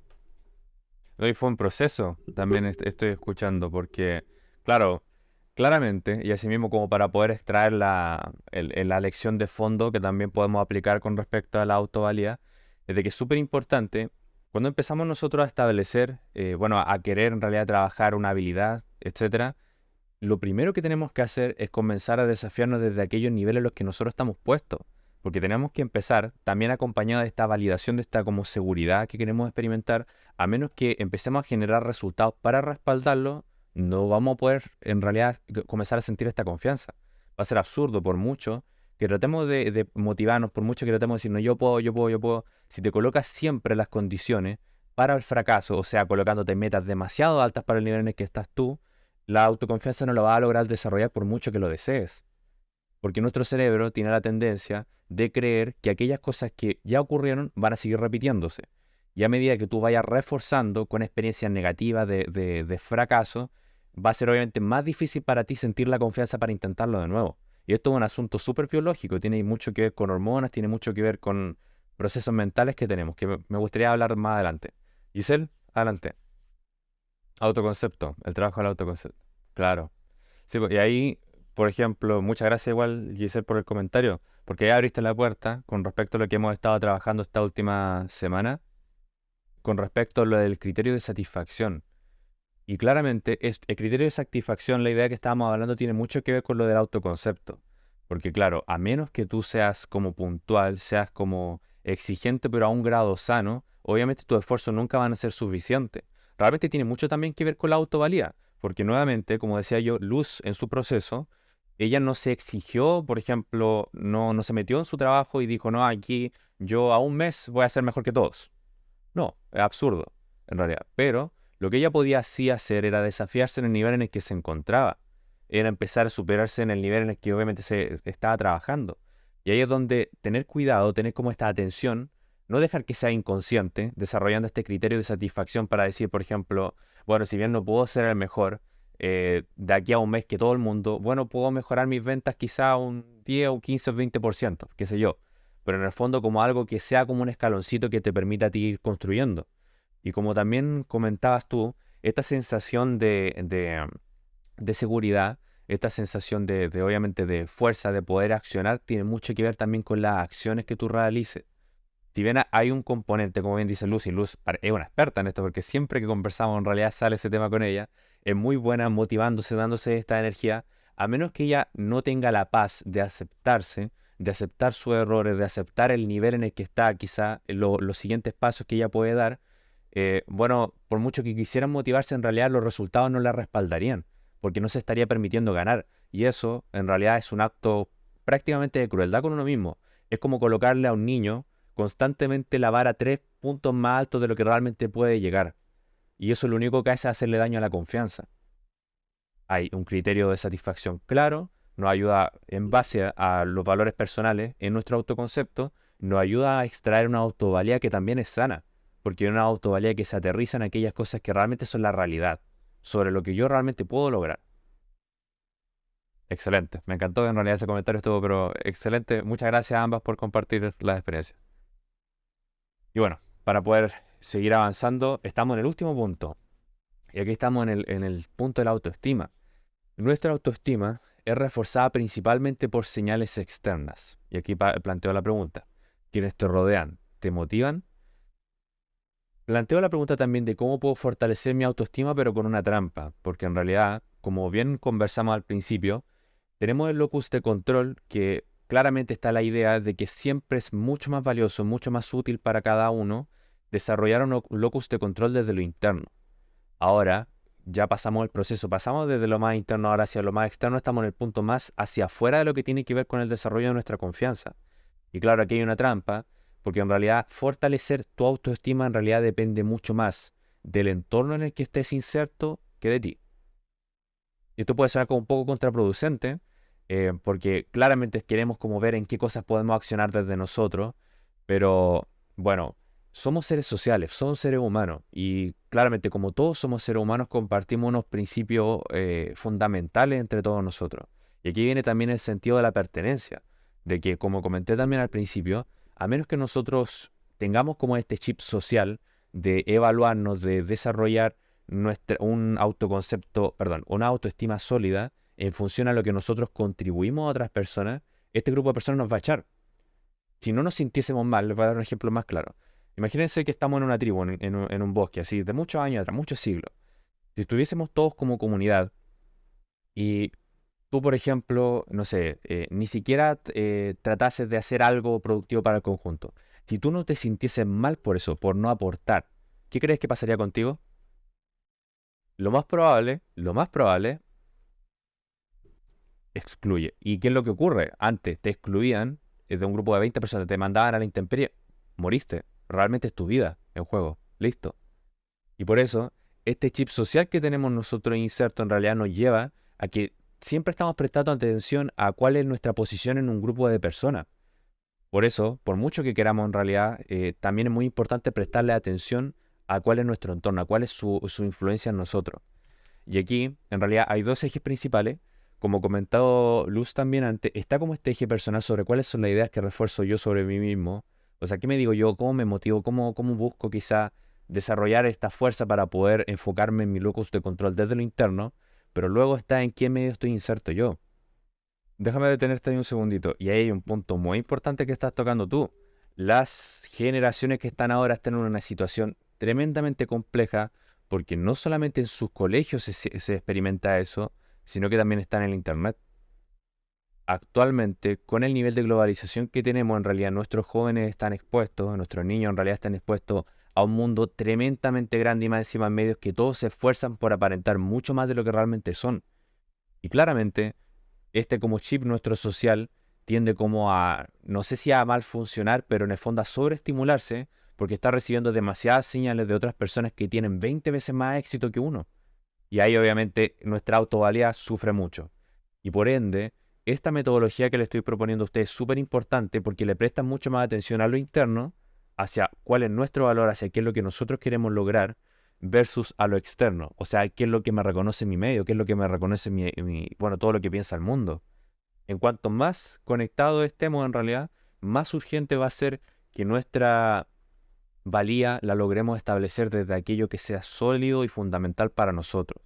Hoy fue un proceso, también estoy escuchando, porque, claro, claramente, y asimismo como para poder extraer la lección de fondo que también podemos aplicar con respecto a la autovalía, es de que es súper importante, cuando empezamos nosotros a establecer, bueno, a querer en realidad trabajar una habilidad, etcétera, lo primero que tenemos que hacer es comenzar a desafiarnos desde aquellos niveles en los que nosotros estamos puestos. Porque tenemos que empezar también acompañado de esta validación, de esta como seguridad que queremos experimentar, a menos que empecemos a generar resultados para respaldarlo, no vamos a poder en realidad comenzar a sentir esta confianza. Va a ser absurdo por mucho que tratemos de motivarnos, por mucho que tratemos de decir, no, yo puedo, yo puedo, yo puedo. Si te colocas siempre las condiciones para el fracaso, o sea, colocándote metas demasiado altas para el nivel en el que estás tú, la autoconfianza no la vas a lograr desarrollar por mucho que lo desees. Porque nuestro cerebro tiene la tendencia de creer que aquellas cosas que ya ocurrieron van a seguir repitiéndose. Y a medida que tú vayas reforzando con experiencias negativas de fracaso, va a ser obviamente más difícil para ti sentir la confianza para intentarlo de nuevo. Y esto es un asunto súper biológico, tiene mucho que ver con hormonas, tiene mucho que ver con procesos mentales que tenemos, que me gustaría hablar más adelante. Giselle, adelante. Autoconcepto, el trabajo del autoconcepto. Claro. Sí, y ahí, por ejemplo, muchas gracias igual, Giselle, por el comentario, porque ya abriste la puerta con respecto a lo que hemos estado trabajando esta última semana, con respecto a lo del criterio de satisfacción. Y claramente, el criterio de satisfacción, la idea que estábamos hablando, tiene mucho que ver con lo del autoconcepto. Porque claro, a menos que tú seas como puntual, seas como exigente, pero a un grado sano, obviamente tus esfuerzos nunca van a ser suficientes. Realmente tiene mucho también que ver con la autovalía. Porque nuevamente, como decía yo, Luz en su proceso, ella no se exigió, por ejemplo, no se metió en su trabajo y dijo, no, aquí yo a un mes voy a ser mejor que todos. No, es absurdo, en realidad. Pero lo que ella podía sí hacer era desafiarse en el nivel en el que se encontraba. Era empezar a superarse en el nivel en el que obviamente se estaba trabajando. Y ahí es donde tener cuidado, tener como esta atención, no dejar que sea inconsciente, desarrollando este criterio de satisfacción para decir, por ejemplo, bueno, si bien no puedo ser el mejor, de aquí a un mes que todo el mundo, bueno, puedo mejorar mis ventas quizá un 10 o 15 o 20%, qué sé yo. Pero en el fondo como algo que sea como un escaloncito que te permita a ti ir construyendo. Y como también comentabas tú, esta sensación de seguridad, esta sensación obviamente de fuerza, de poder accionar, tiene mucho que ver también con las acciones que tú realices. Si bien hay un componente, como bien dice Lucy, Luz es una experta en esto porque siempre que conversamos en realidad sale ese tema con ella, es muy buena motivándose, dándose esta energía, a menos que ella no tenga la paz de aceptarse, de aceptar sus errores, de aceptar el nivel en el que está, quizá los siguientes pasos que ella puede dar, bueno, por mucho que quisieran motivarse, en realidad los resultados no la respaldarían, porque no se estaría permitiendo ganar. Y eso, en realidad, es un acto prácticamente de crueldad con uno mismo. Es como colocarle a un niño constantemente la vara 3 puntos más alto de lo que realmente puede llegar. Y eso lo único que hace es hacerle daño a la confianza. Hay un criterio de satisfacción claro, nos ayuda en base a los valores personales en nuestro autoconcepto, nos ayuda a extraer una autovalía que también es sana, porque es una autovalía que se aterriza en aquellas cosas que realmente son la realidad, sobre lo que yo realmente puedo lograr. Excelente, me encantó en realidad ese comentario estuvo, pero excelente. Muchas gracias a ambas por compartir las experiencias. Y bueno, para poder seguir avanzando, estamos en el último punto. Y aquí estamos en el punto de la autoestima. Nuestra autoestima es reforzada principalmente por señales externas. Y aquí planteo la pregunta. ¿Quiénes te rodean? ¿Te motivan? Planteo la pregunta también de cómo puedo fortalecer mi autoestima, pero con una trampa. Porque en realidad, como bien conversamos al principio, tenemos el locus de control que claramente está la idea de que siempre es mucho más valioso, mucho más útil para cada uno desarrollar un locus de control desde lo interno. Ahora ya pasamos el proceso, pasamos desde lo más interno ahora hacia lo más externo, estamos en el punto más hacia afuera de lo que tiene que ver con el desarrollo de nuestra confianza. Y claro, aquí hay una trampa, porque en realidad fortalecer tu autoestima en realidad depende mucho más del entorno en el que estés inserto que de ti. Y esto puede ser como un poco contraproducente, porque claramente queremos como ver en qué cosas podemos accionar desde nosotros, pero bueno, somos seres sociales, somos seres humanos, y claramente como todos somos seres humanos compartimos unos principios fundamentales entre todos nosotros. Y aquí viene también el sentido de la pertenencia, de que como comenté también al principio, a menos que nosotros tengamos como este chip social de evaluarnos, de desarrollar un autoconcepto, perdón, una autoestima sólida en función a lo que nosotros contribuimos a otras personas, este grupo de personas nos va a echar. Si no nos sintiésemos mal, les voy a dar un ejemplo más claro. Imagínense que estamos en una tribu, en un bosque, así, de muchos años atrás, muchos siglos. Si estuviésemos todos como comunidad y tú, por ejemplo, no sé, ni siquiera tratases de hacer algo productivo para el conjunto, si tú no te sintieses mal por eso, por no aportar, ¿qué crees que pasaría contigo? Lo más probable, excluye. ¿Y qué es lo que ocurre? Antes te excluían de un grupo de 20 personas, te mandaban a la intemperie, moriste. Realmente es tu vida en juego. Listo. Y por eso, este chip social que tenemos nosotros inserto en realidad nos lleva a que siempre estamos prestando atención a cuál es nuestra posición en un grupo de personas. Por eso, por mucho que queramos en realidad, también es muy importante prestarle atención a cuál es nuestro entorno, a cuál es su influencia en nosotros. Y aquí, en realidad, hay dos ejes principales. Como comentado Luz también antes, está como este eje personal sobre cuáles son las ideas que refuerzo yo sobre mí mismo. O sea, ¿qué me digo yo? ¿Cómo me motivo? ¿Cómo busco quizá desarrollar esta fuerza para poder enfocarme en mi locus de control desde lo interno? Pero luego está en qué medio estoy inserto yo. Déjame detenerte ahí un segundito. Y ahí hay un punto muy importante que estás tocando tú. Las generaciones que están ahora están en una situación tremendamente compleja porque no solamente en sus colegios se experimenta eso, sino que también está en el Internet. Actualmente, con el nivel de globalización que tenemos, en realidad nuestros jóvenes están expuestos, nuestros niños en realidad están expuestos a un mundo tremendamente grande y más encima en medios que todos se esfuerzan por aparentar mucho más de lo que realmente son. Y claramente este como chip nuestro social tiende como a, no sé si a mal funcionar, pero en el fondo a sobreestimularse porque está recibiendo demasiadas señales de otras personas que tienen 20 veces más éxito que uno. Y ahí obviamente nuestra autovalía sufre mucho. Y por ende, esta metodología que le estoy proponiendo a usted es súper importante porque le prestan mucho más atención a lo interno, hacia cuál es nuestro valor, hacia qué es lo que nosotros queremos lograr, versus a lo externo. O sea, qué es lo que me reconoce mi medio, qué es lo que me reconoce bueno, todo lo que piensa el mundo. En cuanto más conectados estemos en realidad, más urgente va a ser que nuestra valía la logremos establecer desde aquello que sea sólido y fundamental para nosotros.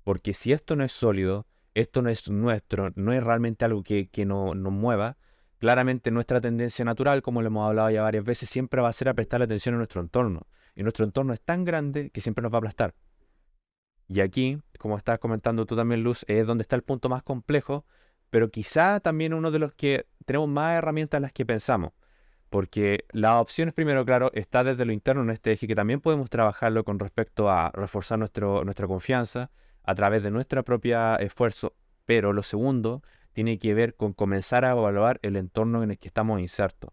Porque si esto no es sólido, esto no es nuestro, no es realmente algo que nos mueva, claramente nuestra tendencia natural, como lo hemos hablado ya varias veces, siempre va a ser a prestarle atención a nuestro entorno. Y nuestro entorno es tan grande que siempre nos va a aplastar. Y aquí, como estás comentando tú también, Luz, es donde está el punto más complejo, pero quizá también uno de los que tenemos más herramientas de las que pensamos. Porque las opciones, primero, claro, está desde lo interno en este eje, que también podemos trabajarlo con respecto a reforzar nuestra confianza a través de nuestro propio esfuerzo. Pero lo segundo tiene que ver con comenzar a evaluar el entorno en el que estamos insertos.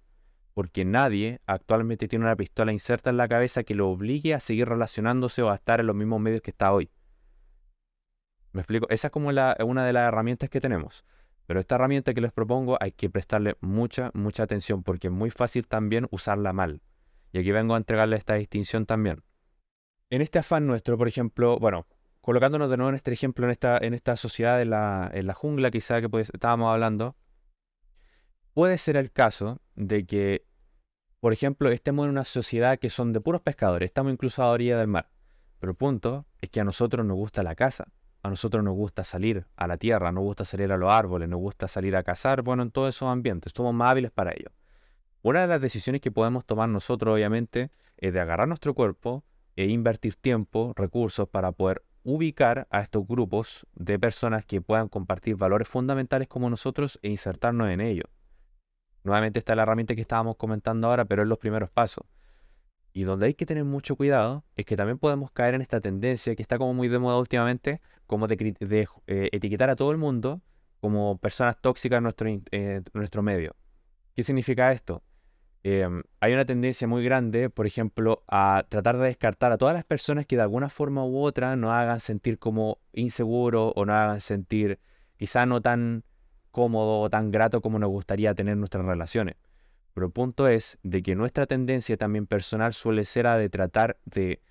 Porque nadie actualmente tiene una pistola inserta en la cabeza que lo obligue a seguir relacionándose o a estar en los mismos medios que está hoy. ¿Me explico? Esa es como una de las herramientas que tenemos. Pero esta herramienta que les propongo hay que prestarle mucha, mucha atención porque es muy fácil también usarla mal. Y aquí vengo a entregarle esta distinción también. En este afán nuestro, por ejemplo, bueno, colocándonos de nuevo en este ejemplo, en esta sociedad, en la jungla quizá que estábamos hablando, puede ser el caso de que, por ejemplo, estemos en una sociedad que son de puros pescadores, estamos incluso a la orilla del mar. Pero el punto es que a nosotros nos gusta la caza, a nosotros nos gusta salir a la tierra, nos gusta salir a los árboles, nos gusta salir a cazar, bueno, en todos esos ambientes, somos más hábiles para ello. Una de las decisiones que podemos tomar nosotros, obviamente, es de agarrar nuestro cuerpo e invertir tiempo, recursos para poder ubicar a estos grupos de personas que puedan compartir valores fundamentales como nosotros e insertarnos en ellos. Nuevamente está la herramienta que estábamos comentando ahora, pero en los primeros pasos. Y donde hay que tener mucho cuidado es que también podemos caer en esta tendencia que está como muy de moda últimamente, como de etiquetar a todo el mundo como personas tóxicas en nuestro medio. ¿Qué significa esto? Hay una tendencia muy grande, por ejemplo, a tratar de descartar a todas las personas que de alguna forma u otra nos hagan sentir como inseguros o nos hagan sentir quizá no tan cómodo o tan grato como nos gustaría tener nuestras relaciones. Pero el punto es de que nuestra tendencia también personal suele ser a de tratar de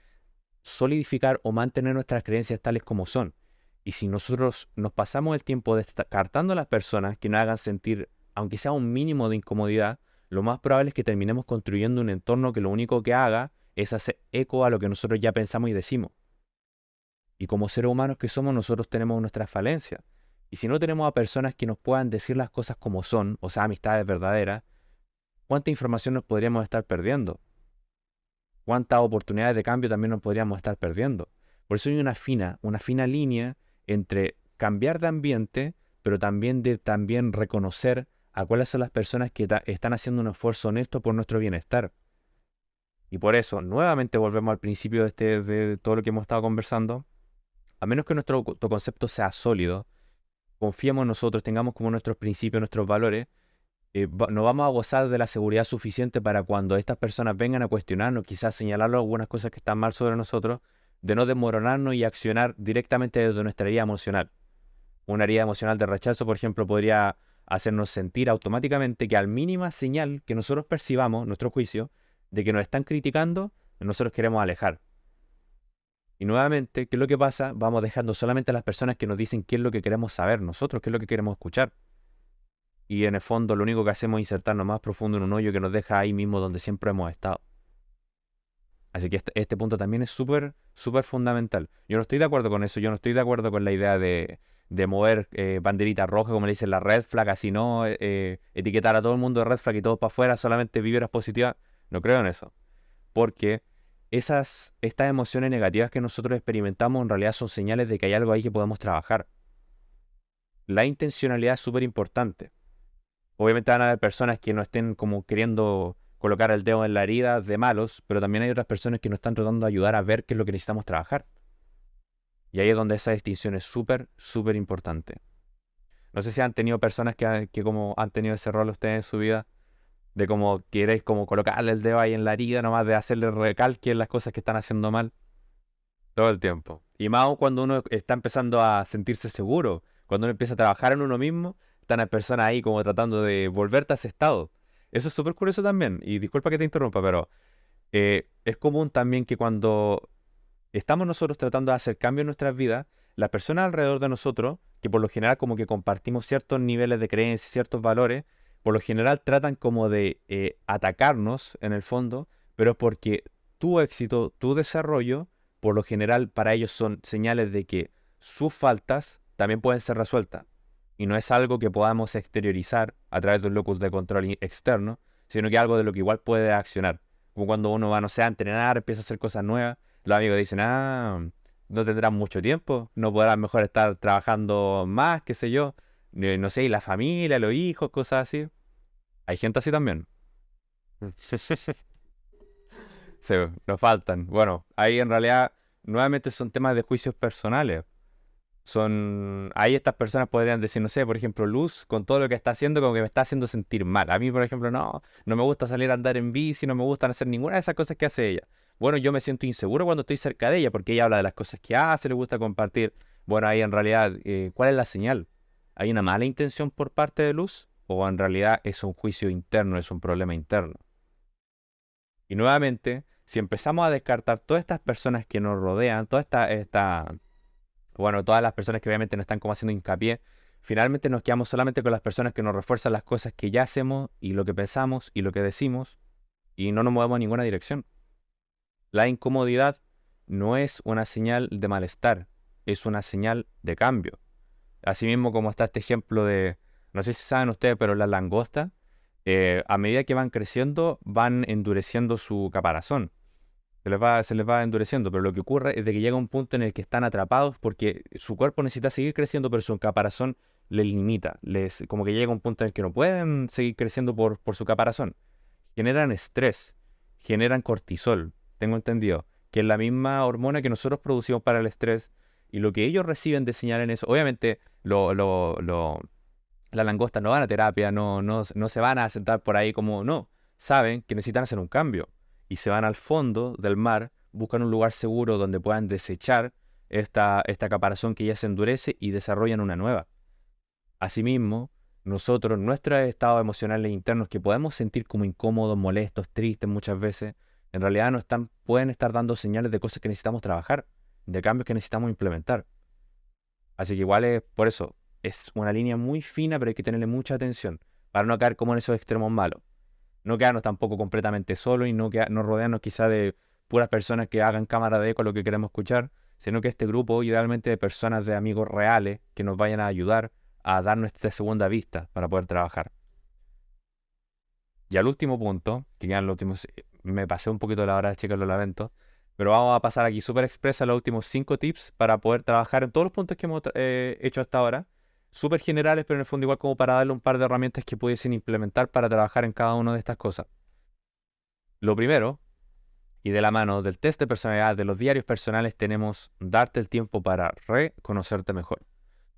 solidificar o mantener nuestras creencias tales como son. Y si nosotros nos pasamos el tiempo descartando a las personas que nos hagan sentir, aunque sea un mínimo de incomodidad, lo más probable es que terminemos construyendo un entorno que lo único que haga es hacer eco a lo que nosotros ya pensamos y decimos. Y como seres humanos que somos, nosotros tenemos nuestras falencias. Y si no tenemos a personas que nos puedan decir las cosas como son, o sea, amistades verdaderas, ¿cuánta información nos podríamos estar perdiendo? ¿Cuántas oportunidades de cambio también nos podríamos estar perdiendo? Por eso hay una fina línea entre cambiar de ambiente, pero también de también reconocer a cuáles son las personas que están haciendo un esfuerzo honesto por nuestro bienestar. Y por eso, nuevamente volvemos al principio de todo lo que hemos estado conversando. A menos que nuestro autoconcepto sea sólido, confiemos en nosotros, tengamos como nuestros principios, nuestros valores, no vamos a gozar de la seguridad suficiente para cuando estas personas vengan a cuestionarnos, quizás señalar algunas cosas que están mal sobre nosotros, de no desmoronarnos y accionar directamente desde nuestra herida emocional. Una herida emocional de rechazo, por ejemplo, podría hacernos sentir automáticamente que al mínima señal que nosotros percibamos, nuestro juicio, de que nos están criticando, nosotros queremos alejar. Y nuevamente, ¿qué es lo que pasa? Vamos dejando solamente a las personas que nos dicen qué es lo que queremos saber nosotros, qué es lo que queremos escuchar. Y en el fondo lo único que hacemos es insertarnos más profundo en un hoyo que nos deja ahí mismo donde siempre hemos estado. Así que este punto también es súper, súper fundamental. Yo no estoy de acuerdo con eso, yo no estoy de acuerdo con la idea de mover banderita roja, como le dicen la red flag, así no, etiquetar a todo el mundo de red flag y todos para afuera, solamente vibras positivas. No creo en eso. Porque estas emociones negativas que nosotros experimentamos en realidad son señales de que hay algo ahí que podemos trabajar. La intencionalidad es súper importante. Obviamente van a haber personas que no estén como queriendo colocar el dedo en la herida de malos, pero también hay otras personas que nos están tratando de ayudar a ver qué es lo que necesitamos trabajar. Y ahí es donde esa distinción es súper, súper importante. No sé si han tenido personas que como han tenido ese rol ustedes en su vida, de como queréis como colocarle el dedo ahí en la herida, nomás de hacerle recalque en las cosas que están haciendo mal todo el tiempo. Y más aún cuando uno está empezando a sentirse seguro, cuando uno empieza a trabajar en uno mismo, están las personas ahí como tratando de volverte a ese estado. Eso es súper curioso también. Y disculpa que te interrumpa, pero es común también que cuando estamos nosotros tratando de hacer cambios en nuestras vidas, las personas alrededor de nosotros, que por lo general como que compartimos ciertos niveles de creencias, ciertos valores, por lo general tratan como de atacarnos en el fondo, pero es porque tu éxito, tu desarrollo, por lo general para ellos son señales de que sus faltas también pueden ser resueltas. Y no es algo que podamos exteriorizar a través de un locus de control externo, sino que algo de lo que igual puede accionar. Como cuando uno va, no sé, a entrenar, empieza a hacer cosas nuevas, los amigos dicen, no tendrás mucho tiempo, no podrás mejor estar trabajando más, qué sé yo, no sé, y la familia, los hijos, cosas así. Hay gente así también. Sí, nos faltan. Bueno, ahí en realidad nuevamente son temas de juicios personales. Ahí estas personas podrían decir, no sé, por ejemplo, Luz, con todo lo que está haciendo, como que me está haciendo sentir mal. A mí, por ejemplo, no me gusta salir a andar en bici, no me gusta hacer ninguna de esas cosas que hace ella. Bueno, yo me siento inseguro cuando estoy cerca de ella, porque ella habla de las cosas que hace, le gusta compartir. Bueno, ahí en realidad, ¿cuál es la señal? ¿Hay una mala intención por parte de Luz? ¿O en realidad es un juicio interno, es un problema interno? Y nuevamente, si empezamos a descartar todas estas personas que nos rodean, bueno, todas las personas que obviamente no están como haciendo hincapié, finalmente nos quedamos solamente con las personas que nos refuerzan las cosas que ya hacemos y lo que pensamos y lo que decimos y no nos movemos en ninguna dirección. La incomodidad no es una señal de malestar, es una señal de cambio. Asimismo como está este ejemplo de, no sé si saben ustedes, pero las langostas, a medida que van creciendo, van endureciendo su caparazón. Se les va endureciendo, pero lo que ocurre es de que llega un punto en el que están atrapados porque su cuerpo necesita seguir creciendo, pero su caparazón les limita. Como que llega un punto en el que no pueden seguir creciendo por su caparazón. Generan estrés, generan cortisol, tengo entendido, que es la misma hormona que nosotros producimos para el estrés, y lo que ellos reciben de señal en eso, obviamente las langostas no van a terapia, no se van a sentar por ahí como, no, saben que necesitan hacer un cambio y se van al fondo del mar, buscan un lugar seguro donde puedan desechar esta caparazón que ya se endurece y desarrollan una nueva. Asimismo, nosotros, nuestros estados emocionales internos que podemos sentir como incómodos, molestos, tristes muchas veces, en realidad pueden estar dando señales de cosas que necesitamos trabajar, de cambios que necesitamos implementar. Así que igual es por eso, es una línea muy fina, pero hay que tenerle mucha atención para no caer como en esos extremos malos. No quedarnos tampoco completamente solos y no rodearnos quizá de puras personas que hagan cámara de eco lo que queremos escuchar, sino que este grupo idealmente de personas, de amigos reales que nos vayan a ayudar a dar nuestra segunda vista para poder trabajar. Y al último punto, que ya en los últimos, me pasé un poquito de la hora, chicos, lo lamento, pero vamos a pasar aquí súper expresa los últimos 5 tips para poder trabajar en todos los puntos que hemos hecho hasta ahora. Súper generales, pero en el fondo igual como para darle un par de herramientas que pudiesen implementar para trabajar en cada una de estas cosas. Lo primero, y de la mano del test de personalidad, de los diarios personales, tenemos darte el tiempo para reconocerte mejor.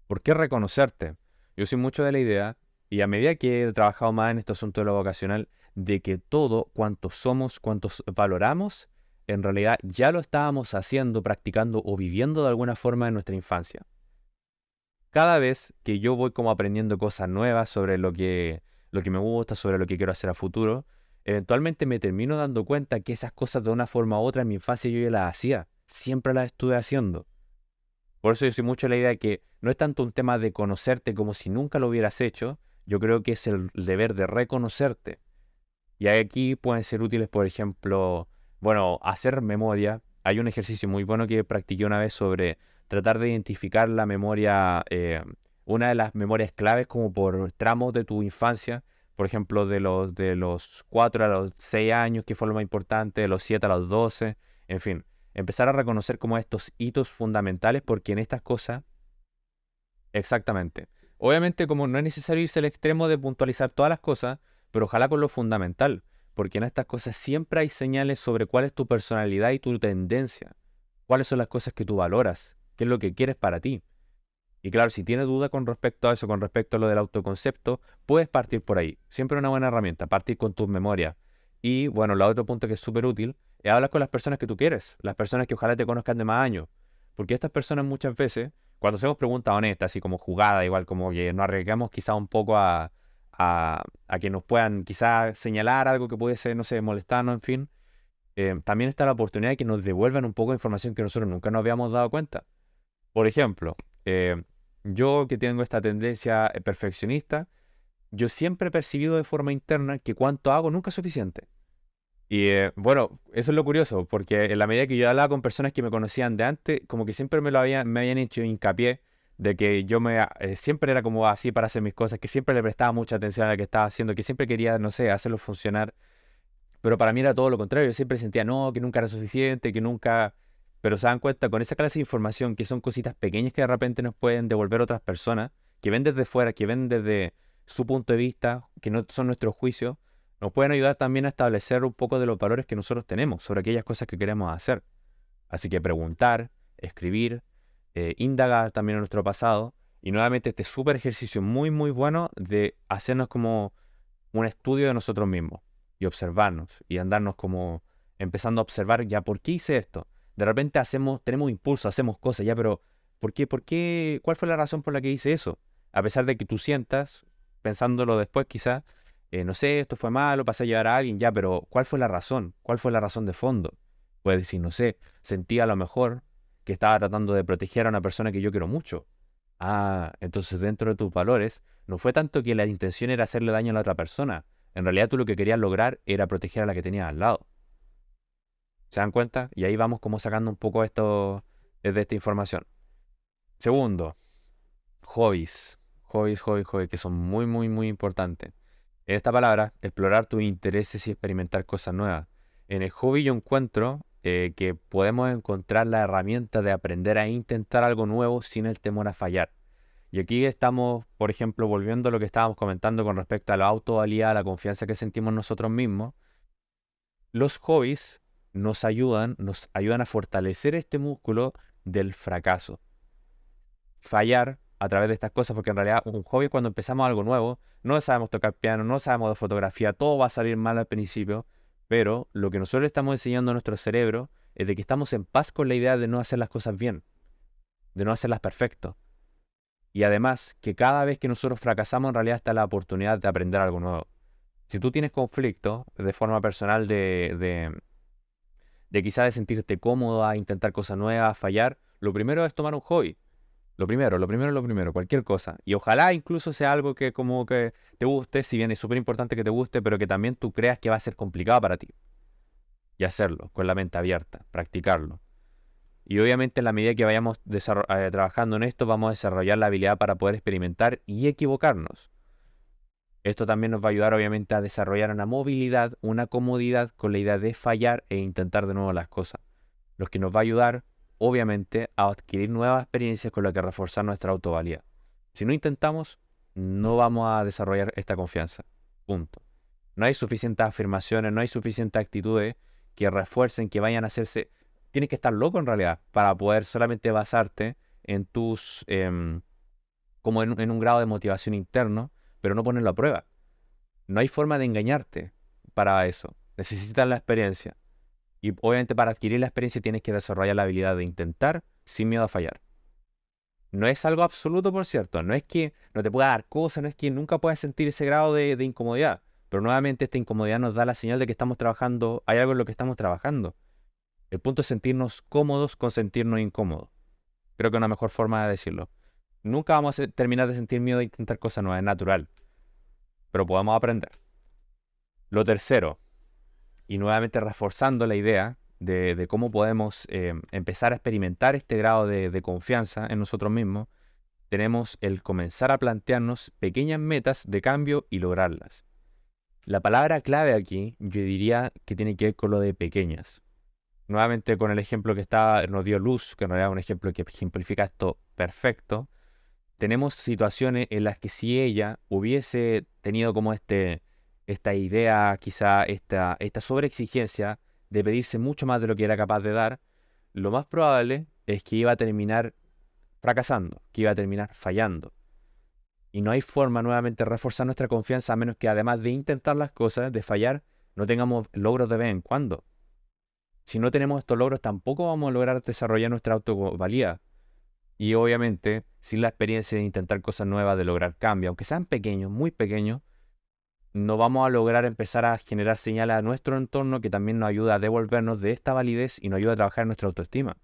¿Por qué reconocerte? Yo soy mucho de la idea, y a medida que he trabajado más en este asunto de lo vocacional, de que todo cuanto somos, cuantos valoramos, en realidad ya lo estábamos haciendo, practicando o viviendo de alguna forma en nuestra infancia. Cada vez que yo voy como aprendiendo cosas nuevas sobre lo que me gusta, sobre lo que quiero hacer a futuro, eventualmente me termino dando cuenta que esas cosas de una forma u otra en mi infancia yo ya las hacía, siempre las estuve haciendo. Por eso yo soy mucho de la idea de que no es tanto un tema de conocerte como si nunca lo hubieras hecho, yo creo que es el deber de reconocerte. Y aquí pueden ser útiles, por ejemplo, bueno, hacer memoria. Hay un ejercicio muy bueno que practiqué una vez sobre tratar de identificar la memoria, una de las memorias claves como por tramos de tu infancia, por ejemplo, de los 4 a los 6 años, que fue lo más importante, de los 7 a los 12, en fin, empezar a reconocer como estos hitos fundamentales, porque en estas cosas, exactamente. Obviamente, como no es necesario irse al extremo de puntualizar todas las cosas, pero ojalá con lo fundamental, porque en estas cosas siempre hay señales sobre cuál es tu personalidad y tu tendencia, cuáles son las cosas que tú valoras, qué es lo que quieres para ti. Y claro, si tienes duda con respecto a eso, con respecto a lo del autoconcepto, puedes partir por ahí. Siempre una buena herramienta, partir con tus memorias. Y bueno, el otro punto que es súper útil es hablar con las personas que tú quieres, las personas que ojalá te conozcan de más años. Porque estas personas muchas veces, cuando hacemos preguntas honestas, así como jugadas, igual como que nos arriesgamos quizá un poco a que nos puedan quizá señalar algo que puede ser, no sé, molestarnos, en fin, también está la oportunidad de que nos devuelvan un poco de información que nosotros nunca nos habíamos dado cuenta. Por ejemplo, yo que tengo esta tendencia perfeccionista, yo siempre he percibido de forma interna que cuanto hago nunca es suficiente. Y bueno, eso es lo curioso, porque en la medida que yo hablaba con personas que me conocían de antes, como que siempre me habían hecho hincapié de que yo siempre era como así para hacer mis cosas, que siempre le prestaba mucha atención a lo que estaba haciendo, que siempre quería, no sé, hacerlo funcionar. Pero para mí era todo lo contrario, yo siempre sentía no, que nunca era suficiente, que nunca... Pero se dan cuenta con esa clase de información, que son cositas pequeñas que de repente nos pueden devolver otras personas, que ven desde fuera, que ven desde su punto de vista, que no son nuestros juicios, nos pueden ayudar también a establecer un poco de los valores que nosotros tenemos sobre aquellas cosas que queremos hacer. Así que preguntar, escribir, indagar también en nuestro pasado, y nuevamente este súper ejercicio muy muy bueno de hacernos como un estudio de nosotros mismos y observarnos y andarnos como empezando a observar ya por qué hice esto. De repente tenemos impulso, hacemos cosas ya, pero ¿por qué? ¿Cuál fue la razón por la que hice eso? A pesar de que tú sientas, pensándolo después quizás, no sé, esto fue malo, pasé a llevar a alguien, ya, pero ¿cuál fue la razón? ¿Cuál fue la razón de fondo? Puedes decir, no sé, sentí a lo mejor que estaba tratando de proteger a una persona que yo quiero mucho. Ah, entonces dentro de tus valores no fue tanto que la intención era hacerle daño a la otra persona. En realidad tú lo que querías lograr era proteger a la que tenías al lado. ¿Se dan cuenta? Y ahí vamos como sacando un poco esto desde esta información. Segundo, hobbies. Hobbies, que son muy, muy, muy importantes. En esta palabra, explorar tus intereses y experimentar cosas nuevas. En el hobby yo encuentro que podemos encontrar la herramienta de aprender a intentar algo nuevo sin el temor a fallar. Y aquí estamos, por ejemplo, volviendo a lo que estábamos comentando con respecto a la autovalía, a la confianza que sentimos nosotros mismos. Los hobbies nos ayudan a fortalecer este músculo del fracaso. Fallar a través de estas cosas, porque en realidad un hobby es cuando empezamos algo nuevo, no sabemos tocar piano, no sabemos de fotografía, todo va a salir mal al principio, pero lo que nosotros estamos enseñando a nuestro cerebro es de que estamos en paz con la idea de no hacer las cosas bien, de no hacerlas perfecto. Y además, que cada vez que nosotros fracasamos, en realidad está la oportunidad de aprender algo nuevo. Si tú tienes conflicto de forma personal de quizás de sentirte cómodo a intentar cosas nuevas, a fallar, lo primero es tomar un hobby. Lo primero, cualquier cosa. Y ojalá incluso sea algo que como que te guste, si bien es súper importante que te guste, pero que también tú creas que va a ser complicado para ti. Y hacerlo, con la mente abierta, practicarlo. Y obviamente en la medida que vayamos trabajando en esto, vamos a desarrollar la habilidad para poder experimentar y equivocarnos. Esto también nos va a ayudar obviamente a desarrollar una movilidad, una comodidad con la idea de fallar e intentar de nuevo las cosas. Lo que nos va a ayudar obviamente a adquirir nuevas experiencias con las que reforzar nuestra autovalía. Si no intentamos, no vamos a desarrollar esta confianza. Punto. No hay suficientes afirmaciones, no hay suficientes actitudes que refuercen, que vayan a hacerse... Tienes que estar loco en realidad para poder solamente basarte en tus... como en un grado de motivación interno, pero no ponerlo a prueba. No hay forma de engañarte para eso. Necesitas la experiencia. Y obviamente para adquirir la experiencia tienes que desarrollar la habilidad de intentar sin miedo a fallar. No es algo absoluto, por cierto. No es que no te pueda dar cosas, no es que nunca puedas sentir ese grado de incomodidad. Pero nuevamente esta incomodidad nos da la señal de que estamos trabajando, hay algo en lo que estamos trabajando. El punto es sentirnos cómodos con sentirnos incómodos. Creo que es una mejor forma de decirlo. Nunca vamos a terminar de sentir miedo de intentar cosas nuevas, es natural. Pero podemos aprender. Lo tercero, y nuevamente reforzando la idea de cómo podemos empezar a experimentar este grado de confianza en nosotros mismos, tenemos el comenzar a plantearnos pequeñas metas de cambio y lograrlas. La palabra clave aquí, yo diría que tiene que ver con lo de pequeñas. Nuevamente con el ejemplo que nos dio Luz, que en realidad es un ejemplo que ejemplifica esto perfecto, tenemos situaciones en las que si ella hubiese tenido como esta idea, quizá esta sobreexigencia de pedirse mucho más de lo que era capaz de dar, lo más probable es que iba a terminar fracasando, que iba a terminar fallando. Y no hay forma nuevamente de reforzar nuestra confianza a menos que además de intentar las cosas, de fallar, no tengamos logros de vez en cuando. Si no tenemos estos logros, tampoco vamos a lograr desarrollar nuestra autovalía. Y obviamente, sin la experiencia de intentar cosas nuevas, de lograr cambios, aunque sean pequeños, muy pequeños, no vamos a lograr empezar a generar señales a nuestro entorno que también nos ayuda a devolvernos de esta validez y nos ayuda a trabajar en nuestra autoestima.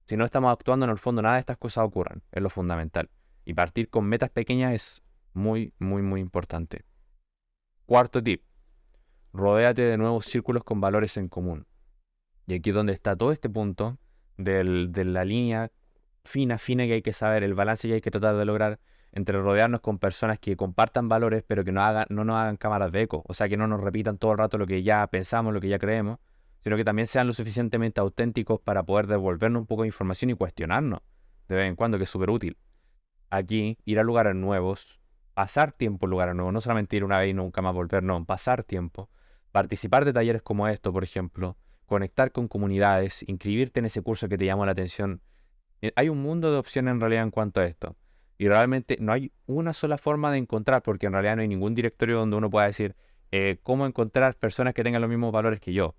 Si no estamos actuando, en el fondo nada de estas cosas ocurran, es lo fundamental. Y partir con metas pequeñas es muy, muy, muy importante. Cuarto tip, rodéate de nuevos círculos con valores en común. Y aquí es donde está todo este punto de la línea fina que hay que saber, el balance que hay que tratar de lograr entre rodearnos con personas que compartan valores, pero que no nos hagan cámaras de eco. O sea, que no nos repitan todo el rato lo que ya pensamos, lo que ya creemos, sino que también sean lo suficientemente auténticos para poder devolvernos un poco de información y cuestionarnos de vez en cuando, que es súper útil. Aquí, ir a lugares nuevos, pasar tiempo en lugares nuevos, no solamente ir una vez y nunca más volver, no, pasar tiempo, participar de talleres como esto, por ejemplo, conectar con comunidades, inscribirte en ese curso que te llama la atención. Hay un mundo de opciones en realidad en cuanto a esto. Y realmente no hay una sola forma de encontrar, porque en realidad no hay ningún directorio donde uno pueda decir cómo encontrar personas que tengan los mismos valores que yo.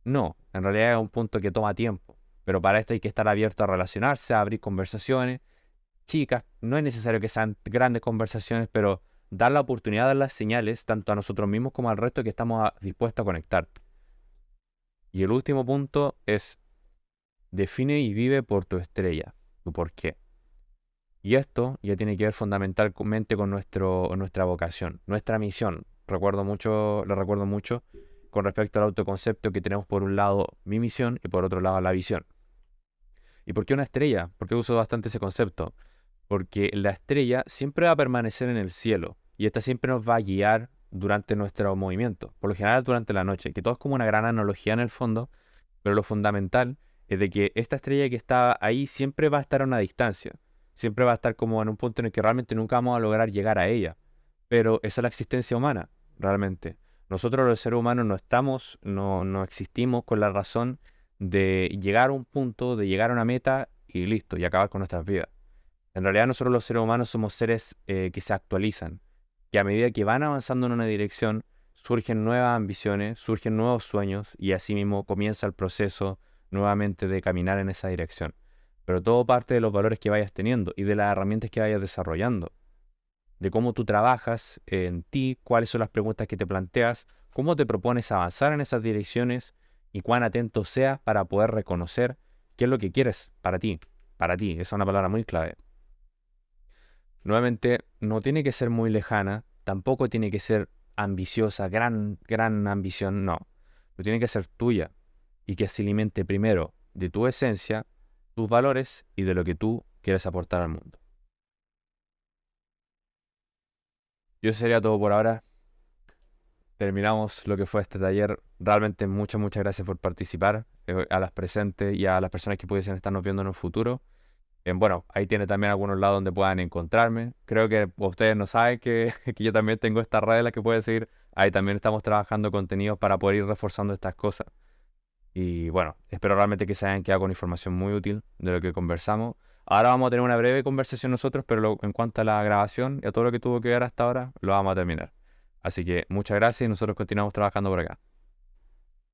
No, en realidad es un punto que toma tiempo. Pero para esto hay que estar abierto a relacionarse, a abrir conversaciones. Chicas, no es necesario que sean grandes conversaciones, pero dar la oportunidad de dar las señales, tanto a nosotros mismos como al resto, que estamos dispuestos a conectar. Y el último punto es: define y vive por tu estrella, tu por qué. Y esto ya tiene que ver fundamentalmente con nuestra vocación, nuestra misión. Lo recuerdo mucho con respecto al autoconcepto que tenemos por un lado mi misión y por otro lado la visión. ¿Y por qué una estrella? ¿Por qué uso bastante ese concepto? Porque la estrella siempre va a permanecer en el cielo y esta siempre nos va a guiar durante nuestro movimiento, por lo general durante la noche, que todo es como una gran analogía en el fondo, pero lo fundamental es de que esta estrella que está ahí siempre va a estar a una distancia, siempre va a estar como en un punto en el que realmente nunca vamos a lograr llegar a ella, pero esa es la existencia humana, realmente. Nosotros los seres humanos no existimos con la razón de llegar a un punto, de llegar a una meta y listo, y acabar con nuestras vidas. En realidad nosotros los seres humanos somos seres que se actualizan, que a medida que van avanzando en una dirección, surgen nuevas ambiciones, surgen nuevos sueños y así mismo comienza el proceso nuevamente de caminar en esa dirección. Pero todo parte de los valores que vayas teniendo y de las herramientas que vayas desarrollando, de cómo tú trabajas en ti, cuáles son las preguntas que te planteas, cómo te propones avanzar en esas direcciones y cuán atento seas para poder reconocer qué es lo que quieres para ti. Para ti, esa es una palabra muy clave. Nuevamente, no tiene que ser muy lejana, tampoco tiene que ser ambiciosa, gran ambición, no. Pero tiene que ser tuya y que se alimente primero de tu esencia, tus valores y de lo que tú quieres aportar al mundo. Y eso sería todo por ahora. Terminamos lo que fue este taller. Realmente muchas gracias por participar, a las presentes y a las personas que pudiesen estarnos viendo en un futuro. Bueno, ahí tiene también algunos lados donde puedan encontrarme. Creo que ustedes no saben que, que yo también tengo estas redes en las que pueden seguir. Ahí también estamos trabajando contenidos para poder ir reforzando estas cosas. Y bueno, espero realmente que se hayan quedado con información muy útil de lo que conversamos. Ahora vamos a tener una breve conversación nosotros, pero en cuanto a la grabación y a todo lo que tuvo que ver hasta ahora, lo vamos a terminar. Así que muchas gracias y nosotros continuamos trabajando por acá.